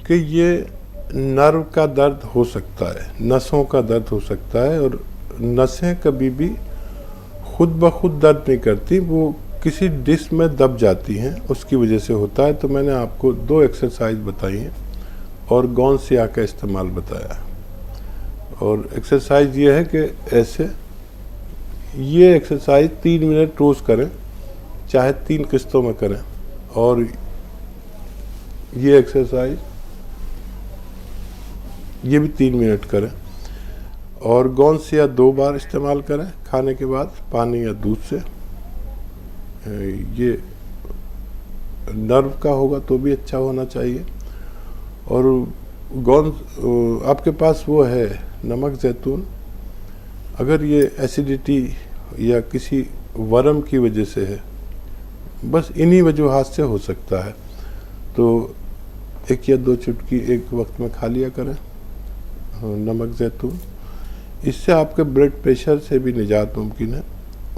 कि ये नर्व का दर्द हो सकता है, नसों का दर्द हो सकता है। और नसें कभी भी खुद ब खुद दर्द नहीं करती, वो किसी डिस्क में दब जाती हैं, उसकी वजह से होता है। तो मैंने आपको 2 एक्सरसाइज बताई हैं और गोंद सियाह का इस्तेमाल बताया। और एक्सरसाइज ये है कि ऐसे ये एक्सरसाइज 3 मिनट रोज़ करें, चाहे 3 किस्तों में करें। और ये एक्सरसाइज ये भी 3 मिनट करें। और गोंद सियाह 2 बार इस्तेमाल करें खाने के बाद, पानी या दूध से। ये नर्व का होगा तो भी अच्छा होना चाहिए। और गोंद आपके पास वो है नमक जैतून, अगर ये एसिडिटी या किसी वर्म की वजह से है, बस इन्हीं वजूहात से हो सकता है, तो 1 या 2 चुटकी एक वक्त में खा लिया करें नमक जैतून। इससे आपके ब्लड प्रेशर से भी निजात मुमकिन है।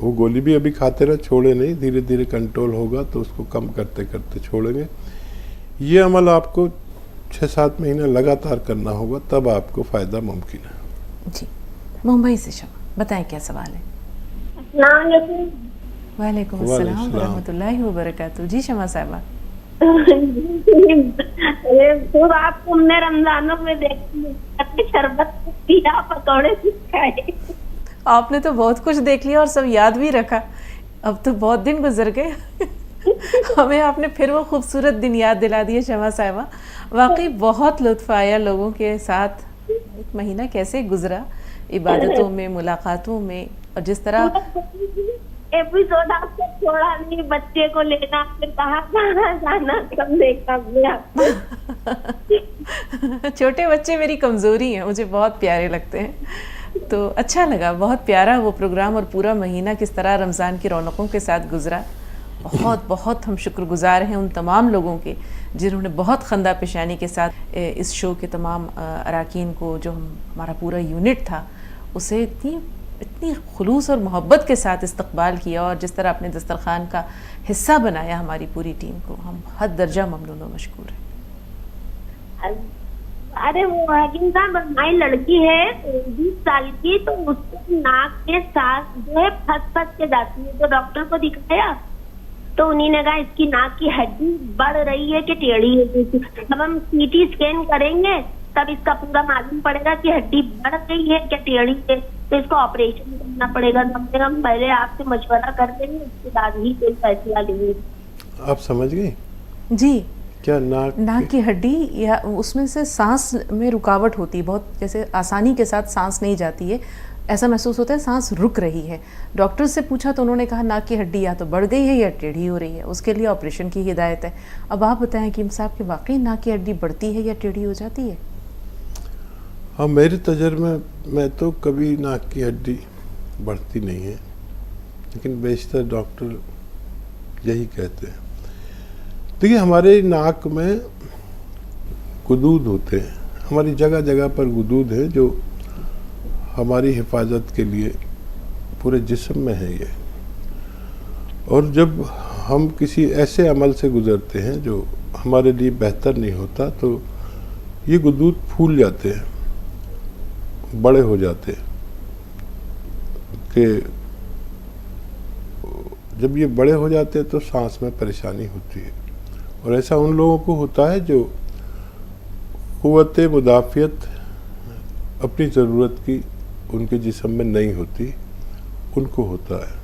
वो गोली भी अभी खाते रहे, छोड़े नहीं, धीरे धीरे कंट्रोल होगा तो उसको कम करते करते छोड़ेंगे। ये अमल आपको 6-7 महीने लगातार करना होगा, तब आपको फ़ायदा मुमकिन है। जी मुंबई से शमा बताएं क्या सवाल है? वालेकुम अस्सलाम व रहमतुल्लाहि व बरकातहू। जी शमा साहबा। तो आपको हमने रमजानों में देखते शरबत पिया, पकौड़े खाए। आपने तो बहुत कुछ देख लिया और सब याद भी रखा। अब तो बहुत दिन गुजर गए हमें आपने फिर वो खूबसूरत दिन याद दिला दिए शमा साहबा। वाकई बहुत लुत्फ़ आया लोगों के साथ। 1 महीना कैसे गुजरा इबादतों में, मुलाकातों में, और जिस तरह एपिसोड आपको छोड़ा नहीं, बच्चे को लेना, फिर कहाँ जाना, सब देखा गया। छोटे बच्चे मेरी कमज़ोरी हैं, मुझे बहुत प्यारे लगते हैं। तो अच्छा लगा, बहुत प्यारा वो प्रोग्राम और पूरा महीना किस तरह रमज़ान की रौनकों के साथ गुजरा। बहुत बहुत हम शुक्रगुजार हैं उन तमाम लोगों के जिन्होंने बहुत खंदा पेशानी के साथ इस शो के तमाम अरकान को, जो हमारा पूरा यूनिट था, उसे इतनी खुलूस और मोहब्बत के साथ इस्तकबाल किया, और जिस तरह अपने दस्तरखान का हिस्सा बनाया हमारी पूरी टीम को, हम हद दर्जा ममनून और मशकूर हैं। अरे वो हकीम साहब, हमारी लड़की है 20 साल की, तो उसको नाक के साथ जो है फंस के जाती है। तो डॉक्टर को दिखाया तो उन्हीं ने कहा इसकी नाक की हड्डी बढ़ रही है कि टेढ़ी है। अब हम सीटी स्कैन करेंगे तब इसका पूरा मालूम पड़ेगा कि हड्डी बढ़ गई है क्या टेढ़ी है, तो इसको ऑपरेशन करना पड़ेगा। हम पहले आपसे मशवरा कर देंगे, उसके बाद ही कोई फैसला लेंगे। आप समझ गई जी? क्या नाक की हड्डी या उसमें से सांस में रुकावट होती है, बहुत जैसे आसानी के साथ सांस नहीं जाती है, ऐसा महसूस होता है सांस रुक रही है। डॉक्टर से पूछा तो उन्होंने कहा नाक की हड्डी या तो बढ़ गई है या टेढ़ी हो रही है, उसके लिए ऑपरेशन की हिदायत है। अब आप बताएं हकीम साहब कि वाकई नाक की हड्डी बढ़ती है या टेढ़ी हो जाती है? हाँ, मेरे तजर्बे में तो कभी नाक की हड्डी बढ़ती नहीं है, लेकिन बेशतर डॉक्टर यही कहते हैं। देखिए, हमारे नाक में गुदूद होते हैं, हमारी जगह जगह पर गुदूद है जो हमारी हिफाजत के लिए पूरे जिस्म में है ये। और जब हम किसी ऐसे अमल से गुजरते हैं जो हमारे लिए बेहतर नहीं होता, तो ये गुदूद फूल जाते हैं, बड़े हो जाते हैं। कि जब ये बड़े हो जाते हैं तो सांस में परेशानी होती है, और ऐसा उन लोगों को होता है जो क़ुव्वत मुदाफ़ियत अपनी ज़रूरत की उनके जिस्म में नहीं होती, उनको होता है।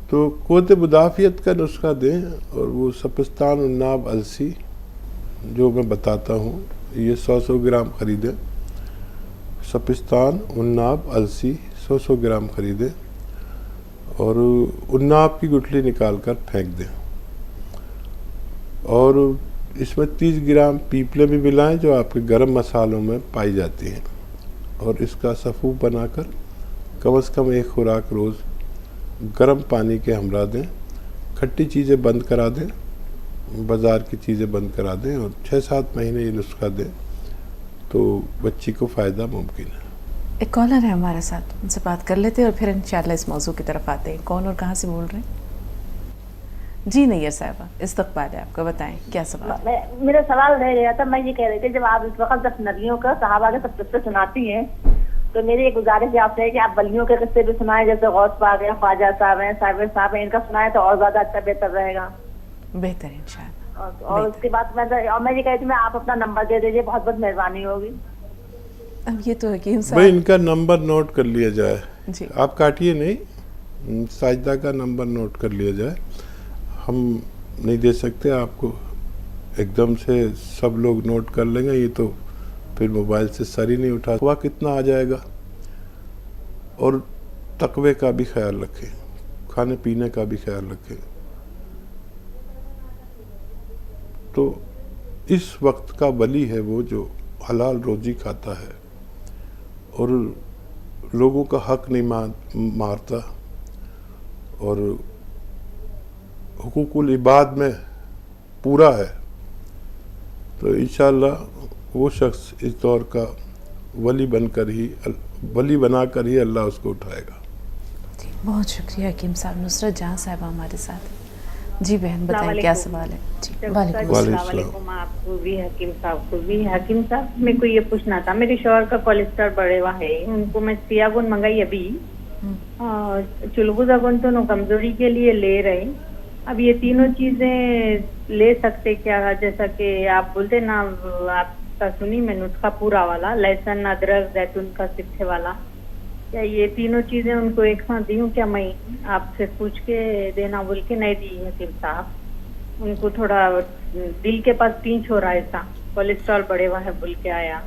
तो क़ुव्वत मुदाफ़ियत का नुस्खा दें, और वो सपिस्तान उन्नाब अलसी जो मैं बताता हूँ, ये 100-100 ग्राम ख़रीदें। सपिस्तान उन्नाब अलसी 100-100 ग्राम ख़रीदें, और उन्नाब की गुठली निकाल कर फेंक दें, और इसमें 30 ग्राम पीपले भी मिलाएं जो आपके गरम मसालों में पाई जाती हैं, और इसका सफ़ूफ बनाकर कम से कम 1 खुराक रोज़ गर्म पानी के हमरा दें। खट्टी चीज़ें बंद करा दें, बाज़ार की चीज़ें बंद करा दें, और 6-7 महीने ये नुस्खा दें तो बच्ची को फ़ायदा मुमकिन है। एक कॉलर है हमारे साथ, उनसे बात कर लेते हैं और फिर इंशाल्लाह इस मौजू की तरफ आते हैं। कौन और कहाँ से बोल रहे हैं? जी नैयर साहिबा, इस्तकबाल है आपका, बताएं क्या सवाल? मेरा सवाल रह गया था। मैं ये कह रही थी, जब आप इस वक्त 10 नबियों का सहाबा के सब किस्से सुनाती हैं, तो मेरी एक गुजारिश आपसे है कि आप वलियों के किस्से भी सुनाएं, जैसे गौस पाक है, ख्वाजा साहब हैं, साहिब साहब हैं, इनका सुनाएं तो और ज़्यादा अच्छा बेहतर रहेगा। बेहतर इंशाल्लाह। और उसके बाद मैं ये कह रही थी, मैं आप अपना नंबर दे दीजिए, बहुत बहुत मेहरबानी होगी। अब ये तो हकीम साहब, भाई इनका नंबर नोट कर लिया जाए जी। आप काटिए नहीं, साजिदा का नंबर नोट कर लिया जाए। हम नहीं दे सकते आपको, एकदम से सब लोग नोट कर लेंगे, ये तो फिर मोबाइल से सर ही नहीं उठा। हुआ कितना आ जाएगा। और तकवे का भी ख्याल रखें, खाने पीने का भी ख्याल रखें। तो इस वक्त का वली है वो जो हलाल रोजी खाता है और लोगों का हक नहीं मारता, और हुकूकुल इबाद में पूरा है। तो इंशाअल्लाह वो शख्स इस दौर का वली बनाकर ही अल्लाह उसको उठाएगा। बहुत शुक्रिया हकीम साहब। नुसरत जहाँ साहिबा हमारे साथ हैं। जी बहन बताएं क्या सवाल है? जी वालेकुम। आपको भी हकीम साहब को भी। हकीम साहब मेरे को ये पूछना था, मेरे शौहर का कोलेस्ट्रॉल बढ़े हुआ है, उनको मैं सियागुन मंगाई अभी, चुलबुजागुन तो कमजोरी के लिए ले रहे। अब ये तीनों चीजें ले सकते क्या? जैसा कि आप बोलते ना, आपका सुनी मैं नुस्खा पूरा वाला, लहसुन अदरक जैतून का सिट्ठे वाला, क्या ये तीनों चीजें उनको एक साथ दी हूँ क्या? मैं आपसे पूछ के देना बोल के नहीं दी हकीम साहब। उनको थोड़ा दिल के पास पींच हो रहा है, ऐसा कोलेस्ट्रॉल बढ़े हुआ है बोल के आया।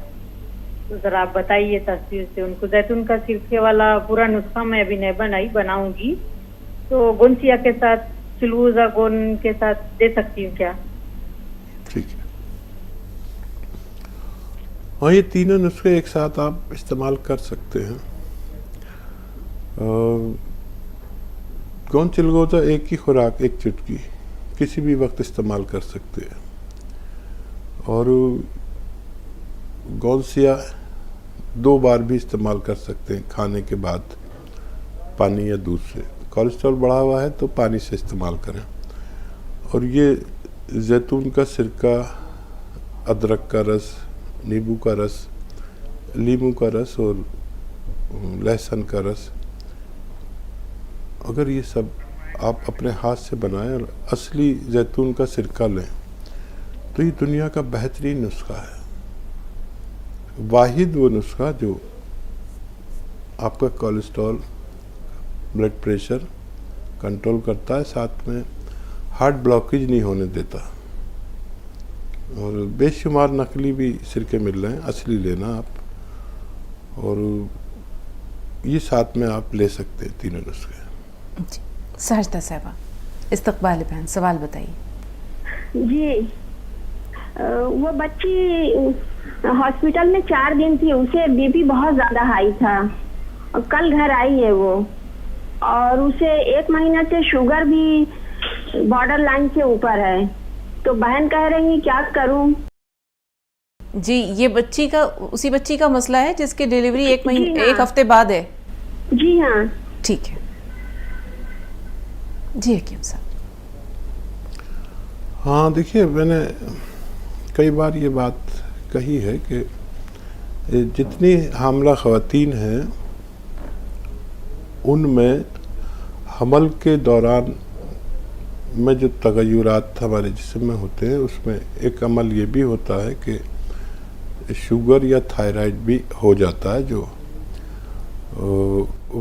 तो जरा आप बताइए तफसील से। उनको जैतून का सिरके वाला पूरा नुस्खा मैं अभी नहीं बनाऊंगी, तो गोंसिया के साथ चिलूजा गोन के साथ दे सकती हूँ क्या? ठीक है। हाँ, ये तीनों नुस्खे एक साथ आप इस्तेमाल कर सकते हैं। गोंद चिलगोजा एक ही खुराक, एक चुटकी किसी भी वक्त इस्तेमाल कर सकते हैं। और गोंद सिया 2 बार भी इस्तेमाल कर सकते हैं खाने के बाद, पानी या दूध से। कोलेस्ट्रॉल बढ़ा हुआ है तो पानी से इस्तेमाल करें। और ये जैतून का सिरका, अदरक का रस, नींबू का रस, लीमू का रस और लहसुन का रस, अगर ये सब आप अपने हाथ से बनाएं और असली जैतून का सिरका लें तो ये दुनिया का बेहतरीन नुस्खा है। वाहिद वो नुस्खा जो आपका कोलेस्ट्रॉल, ब्लड प्रेशर कंट्रोल करता है, साथ में हार्ट ब्लॉकेज नहीं होने देता। और बेशुमार नकली भी सिरके मिल रहे हैं, असली लेना आप। और ये साथ में आप ले सकते हैं तीनों नुस्खे। जी साजिदा साहबा, इस्तकबाल बहन, सवाल बताइए। जी वो बच्ची हॉस्पिटल में 4 दिन थी, उसे बीपी बहुत ज्यादा हाई था और कल घर आई है वो, और उसे 1 महीने से शुगर भी बॉर्डर लाइन के ऊपर है। तो बहन कह रही है क्या करूं? जी ये बच्ची का, उसी बच्ची का मसला है जिसकी डिलीवरी 1 महीने, 1 हफ्ते बाद है? जी हाँ। ठीक है जी हकीम साहब। हाँ देखिए, मैंने कई बार ये बात कही है कि जितनी हामला ख़वातीन हैं उनमें हमल के दौरान में जो तगय्युरात हमारे जिस्म में होते हैं उसमें एक अमल ये भी होता है कि शुगर या थायराइड भी हो जाता है, जो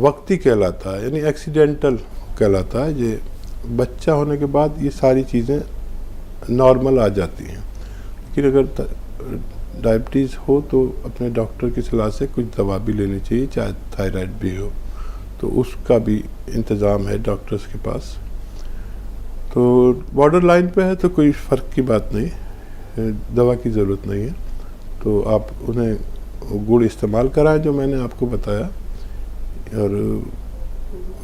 वक्ती कहलाता है, यानी एक्सीडेंटल कहलाता है। ये बच्चा होने के बाद ये सारी चीज़ें नॉर्मल आ जाती हैं। लेकिन अगर डायबिटीज़ हो तो अपने डॉक्टर की सलाह से कुछ दवा भी लेनी चाहिए, चाहे थायराइड भी हो तो उसका भी इंतज़ाम है डॉक्टर्स के पास। तो बॉर्डर लाइन पे है तो कोई फ़र्क की बात नहीं, दवा की ज़रूरत नहीं है। तो आप उन्हें गुड़ इस्तेमाल कराएं जो मैंने आपको बताया, और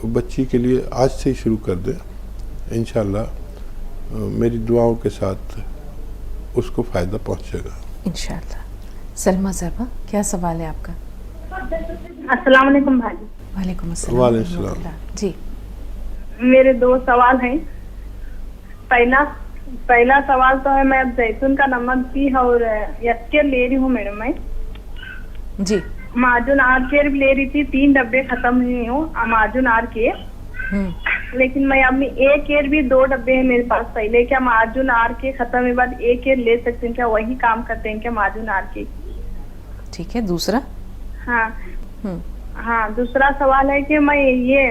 बच्ची के लिए आज से ही शुरू कर दें। इंशाल्लाह मेरी दुआओं के साथ उसको फ़ायदा पहुंचेगा इंशाल्लाह। सलमा साहबा, क्या सवाल है आपका? अस्सलाम वालेकुम भाजी। वालेकुम अस्सलाम। वालेकुम अस्सलाम। जी मेरे 2 सवाल हैं। पहला सवाल तो है, मैं अब जैतून का नमक भी और यस्केर ले रही हूँ मैडम मैं जी। माजुन आर केयर भी ले रही थी, 3 डब्बे खत्म हुए हूँ माजुन आर केयर। लेकिन मैं अपनी एक केयर भी 2 डब्बे हैं मेरे पास पहले। क्या माजुन आर के खत्म के बाद एक केयर ले सकते हैं? क्या वही काम करते हैं क्या माजुन आर के? ठीक है। दूसरा? हाँ दूसरा सवाल है कि मैं ये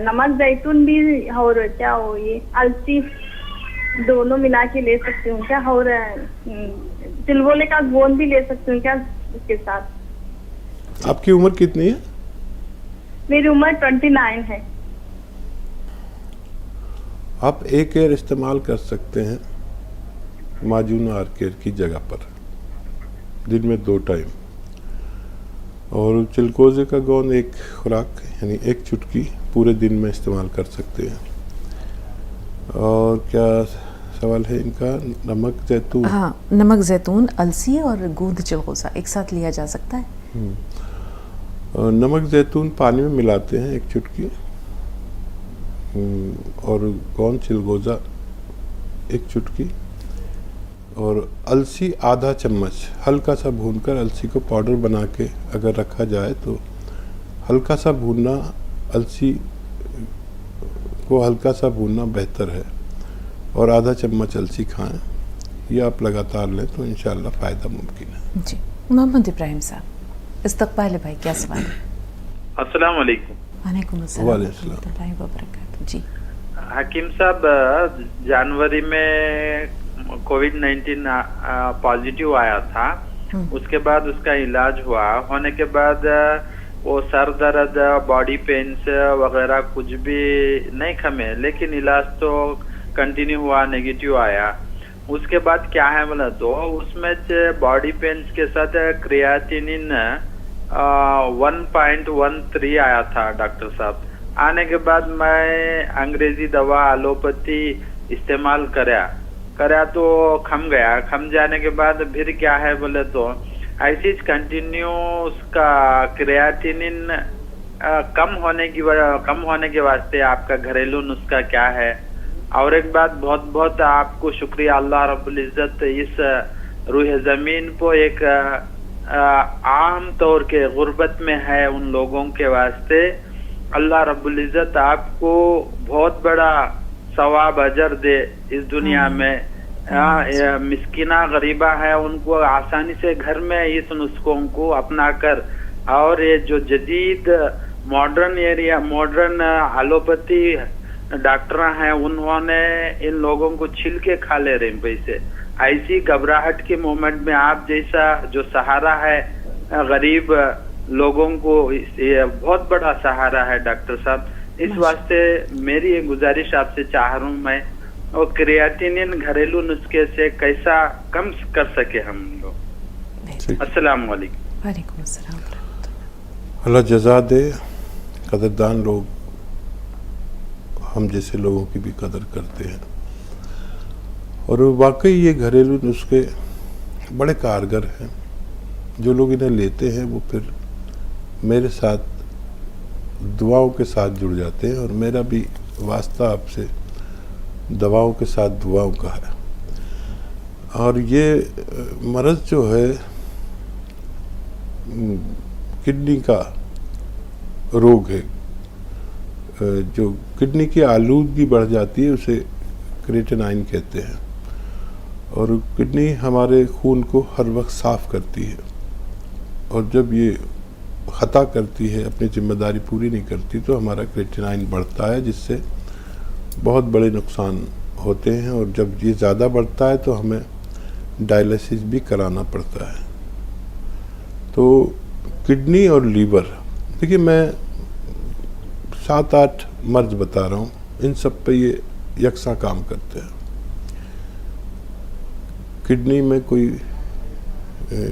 नमक जैतून भी और क्या हो ये अलसी दोनों मिला के ले सकती हूँ क्या? और चिलगोले का गोंद भी ले सकती हूँ क्या इसके साथ? आपकी उम्र कितनी है? मेरी उम्र 29 है। आप एक केयर इस्तेमाल कर सकते हैं माजून आर केयर की जगह पर, दिन में 2 टाइम। और चिलगोजे का गोंद एक खुराक यानी 1 चुटकी पूरे दिन में इस्तेमाल कर सकते हैं। और क्या सवाल है इनका? नमक जैतून? हाँ, नमक जैतून, अलसी और गूंद चिलगोजा एक साथ लिया जा सकता है। नमक जैतून पानी में मिलाते हैं 1 चुटकी, और गोंद चिलगोजा 1 चुटकी, और अलसी आधा चम्मच हल्का सा भूनकर अलसी को पाउडर बना के अगर रखा जाए तो हल्का सा भूनना, अलसी को हल्का सा भूनना बेहतर है, और आधा चम्मच अलसी खाएं। ये आप लगातार लें तो इंशाल्लाह फ़ायदा मुमकिन है। जी। मोहम्मद इब्राहिम साहब, इस्तकबाल भाई, क्या सवाल है? अस्सलाम वालेकुम। वालेकुम अस्सलाम warahmatullahi wabarakatuh। जी हकीम साहब, जनवरी में कोविड-19 पॉजिटिव आया था, उसके बाद उसका इलाज हुआ, होने के बाद वो सर दर्द, बॉडी पेन्स वगैरह कुछ भी नहीं कमे, लेकिन इलाज तो कंटिन्यू हुआ, नेगेटिव आया। उसके बाद क्या है बोला तो उसमें बॉडी पेन्स के साथ क्रियाटिनिन 1.13 आया था डॉक्टर साहब। आने के बाद मैं अंग्रेजी दवा एलोपैथी इस्तेमाल करा तो खम गया। खम जाने के बाद फिर क्या है बोले तो ऐसी कंटिन्यू उसका क्रिएटिनिन कम होने के वास्ते आपका घरेलू नुस्खा क्या है? और एक बात, बहुत बहुत आपको शुक्रिया, अल्लाह रब्बुल इज्जत इस रूह जमीन को एक आम तौर के गुर्बत में है उन लोगों के वास्ते अल्लाह रब्बुल इज्जत आपको बहुत बड़ा सवाब अजर दे इस दुनिया में। मिस्किना गरीबा है, उनको आसानी से घर में इस नुस्खों को अपना कर, और ये जो जदीद मॉडर्न एलोपैथी डॉक्टर हैं उन्होंने इन लोगों को छिल के खा ले रहे हैं पैसे। ऐसी घबराहट के मोमेंट में आप जैसा जो सहारा है गरीब लोगों को, ये बहुत बड़ा सहारा है डॉक्टर साहब। इस वास्ते मेरी एक गुजारिश आपसे चाह रहा हूँ मैं, और क्रिएटिनिन घरेलू नुस्खे से कैसा कम कर सके हम लोग। अस्सलाम वालेकुम। वालेकुम अस्सलाम। अल्लाह जज़ा दे। कदरदान लोग हम जैसे लोगों की भी कदर करते हैं, और वाकई ये घरेलू नुस्खे बड़े कारगर हैं। जो लोग इन्हें लेते हैं वो फिर मेरे साथ दुआओं के साथ जुड़ जाते हैं, और मेरा भी वास्ता आपसे दवाओं के साथ दुआओं का है। और ये मर्ज़ जो है किडनी का रोग है, जो किडनी की आलूदगी बढ़ जाती है उसे क्रिएटिनाइन कहते हैं। और किडनी हमारे खून को हर वक्त साफ़ करती है, और जब ये ख़ता करती है, अपनी जिम्मेदारी पूरी नहीं करती, तो हमारा क्रिएटिनाइन बढ़ता है, जिससे बहुत बड़े नुकसान होते हैं। और जब ये ज़्यादा बढ़ता है तो हमें डायलिसिस भी कराना पड़ता है। तो किडनी और लीवर, देखिए मैं 7-8 मर्ज बता रहा हूँ, इन सब पे ये यकसा काम करते हैं। किडनी में कोई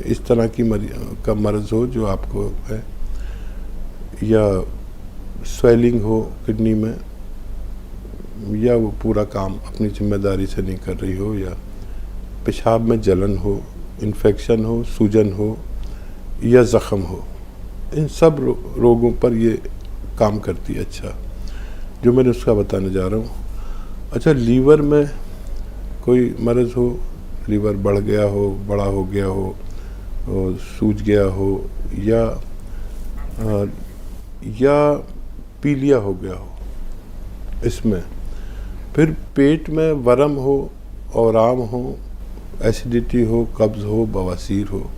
इस तरह की का मर्ज़ हो जो आपको है, या स्वेलिंग हो किडनी में, या वो पूरा काम अपनी जिम्मेदारी से नहीं कर रही हो, या पेशाब में जलन हो, इन्फेक्शन हो, सूजन हो या ज़ख़म हो, इन सब रोगों पर ये काम करती है। अच्छा, जो मैंने उसका बताने जा रहा हूँ। अच्छा, लीवर में कोई मर्ज़ हो, लीवर बढ़ गया हो, बड़ा हो गया हो, सूज गया हो, या पीलिया हो गया हो, इसमें फिर पेट में वरम हो, औराम हो, एसिडिटी हो, कब्ज़ हो, बवासीर हो,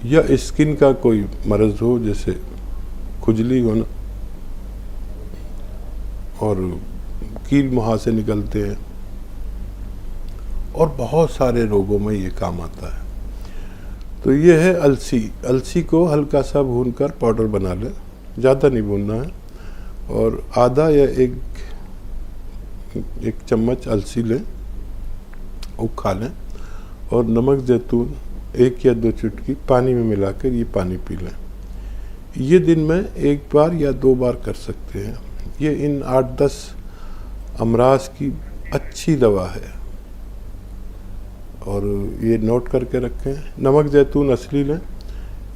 या स्किन का कोई मर्ज़ हो जैसे खुजली होना, और कील मुहासे निकलते हैं, और बहुत सारे रोगों में ये काम आता है। तो ये है अलसी। अलसी को हल्का सा भूनकर पाउडर बना लें, ज़्यादा नहीं भूनना है, और आधा या एक चम्मच अलसी लें, वो खा लें, और नमक ज़ैतून 1 या 2 चुटकी पानी में मिलाकर ये पानी पी लें। ये दिन में 1 बार या 2 बार कर सकते हैं। ये इन 8-10 अमराज की अच्छी दवा है, और ये नोट करके रखें। नमक ज़ैतून असली लें।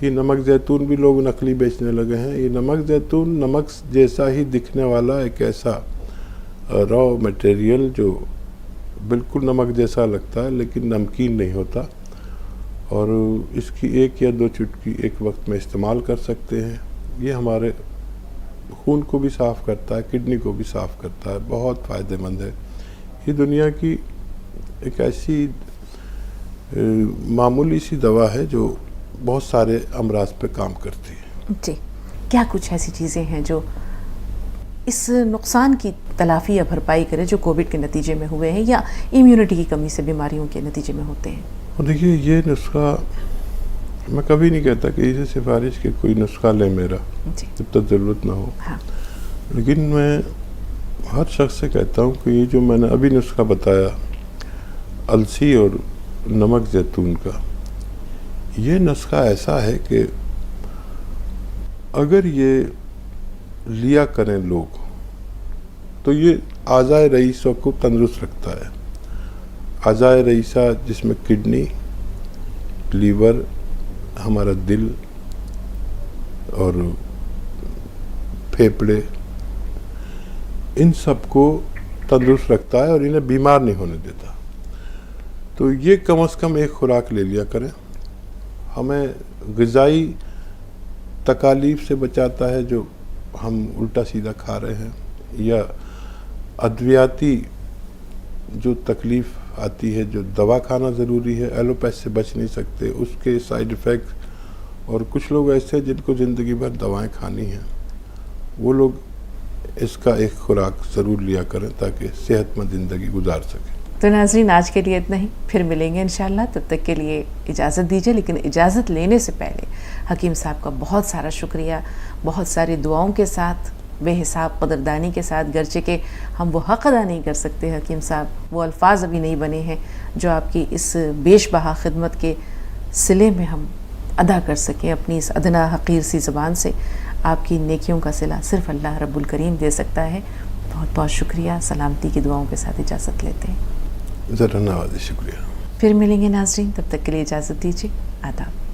ये नमक ज़ैतून भी लोग नकली बेचने लगे हैं। ये नमक ज़ैतून नमक जैसा ही दिखने वाला एक ऐसा रॉ मटेरियल जो बिल्कुल नमक जैसा लगता है लेकिन नमकीन नहीं होता, और इसकी 1 या 2 चुटकी एक वक्त में इस्तेमाल कर सकते हैं। ये हमारे खून को भी साफ़ करता है, किडनी को भी साफ़ करता है, बहुत फ़ायदेमंद है। ये दुनिया की एक ऐसी मामूली सी दवा है जो बहुत सारे अमराज पे काम करती है। जी, क्या कुछ ऐसी चीज़ें हैं जो इस नुकसान की तलाफ़ी या भरपाई करे जो कोविड के नतीजे में हुए हैं या इम्यूनिटी की कमी से बीमारियों के नतीजे में होते हैं? और देखिए, ये नुस्खा मैं कभी नहीं कहता कि इसे सिफारिश के कोई नुस्खा ले मेरा, जब तक ज़रूरत ना हो। हाँ। लेकिन मैं हर शख्स से कहता हूँ कि ये जो मैंने अभी नुस्खा बताया अलसी और नमक ज़ैतून का, ये नुस्खा ऐसा है कि अगर ये लिया करें लोग तो ये आज़ाए रईसा को तंदुरुस्त रखता है। आज़ाए रईसा जिसमें किडनी, लीवर, हमारा दिल और फेफड़े, इन सब को तंदुरुस्त रखता है और इन्हें बीमार नहीं होने देता। तो ये कम से कम एक खुराक ले लिया करें। हमें ग़िज़ाई तकालीफ से बचाता है जो हम उल्टा सीधा खा रहे हैं, या अद्वियाती जो तकलीफ़ आती है, जो दवा खाना ज़रूरी है, एलोपैथी से बच नहीं सकते, उसके साइड इफ़ेक्ट। और कुछ लोग ऐसे हैं जिनको ज़िंदगी भर दवाएं खानी हैं, वो लोग इसका एक खुराक ज़रूर लिया करें ताकि सेहतमंद ज़िंदगी गुजार सकें। तो नाज़रीन, आज के लिए इतना ही, फिर मिलेंगे इंशाल्लाह। तब तक के लिए इजाज़त दीजिए। लेकिन इजाज़त लेने से पहले हकीम साहब का बहुत सारा शुक्रिया, बहुत सारी दुआओं के साथ, बेहिसाब कदरदानी के साथ। गर्चे के हम वो हक़ अदा नहीं कर सकते हकीम साहब, वो अल्फाज अभी नहीं बने हैं जो आपकी इस बेशबहा खिदमत के सिले में हम अदा कर सकें। अपनी इस अदना हक़ीर सी ज़बान से आपकी नेकियों का सिला सिर्फ़ अल्लाह रब्बुल करीम दे सकता है। बहुत बहुत शुक्रिया। सलामती की दुआओं के साथ इजाज़त लेते हैं। ज़रा नवाज़ी शुक्रिया। फिर मिलेंगे नाज़रीन, तब तक के लिए इजाज़त दीजिए। आदाब।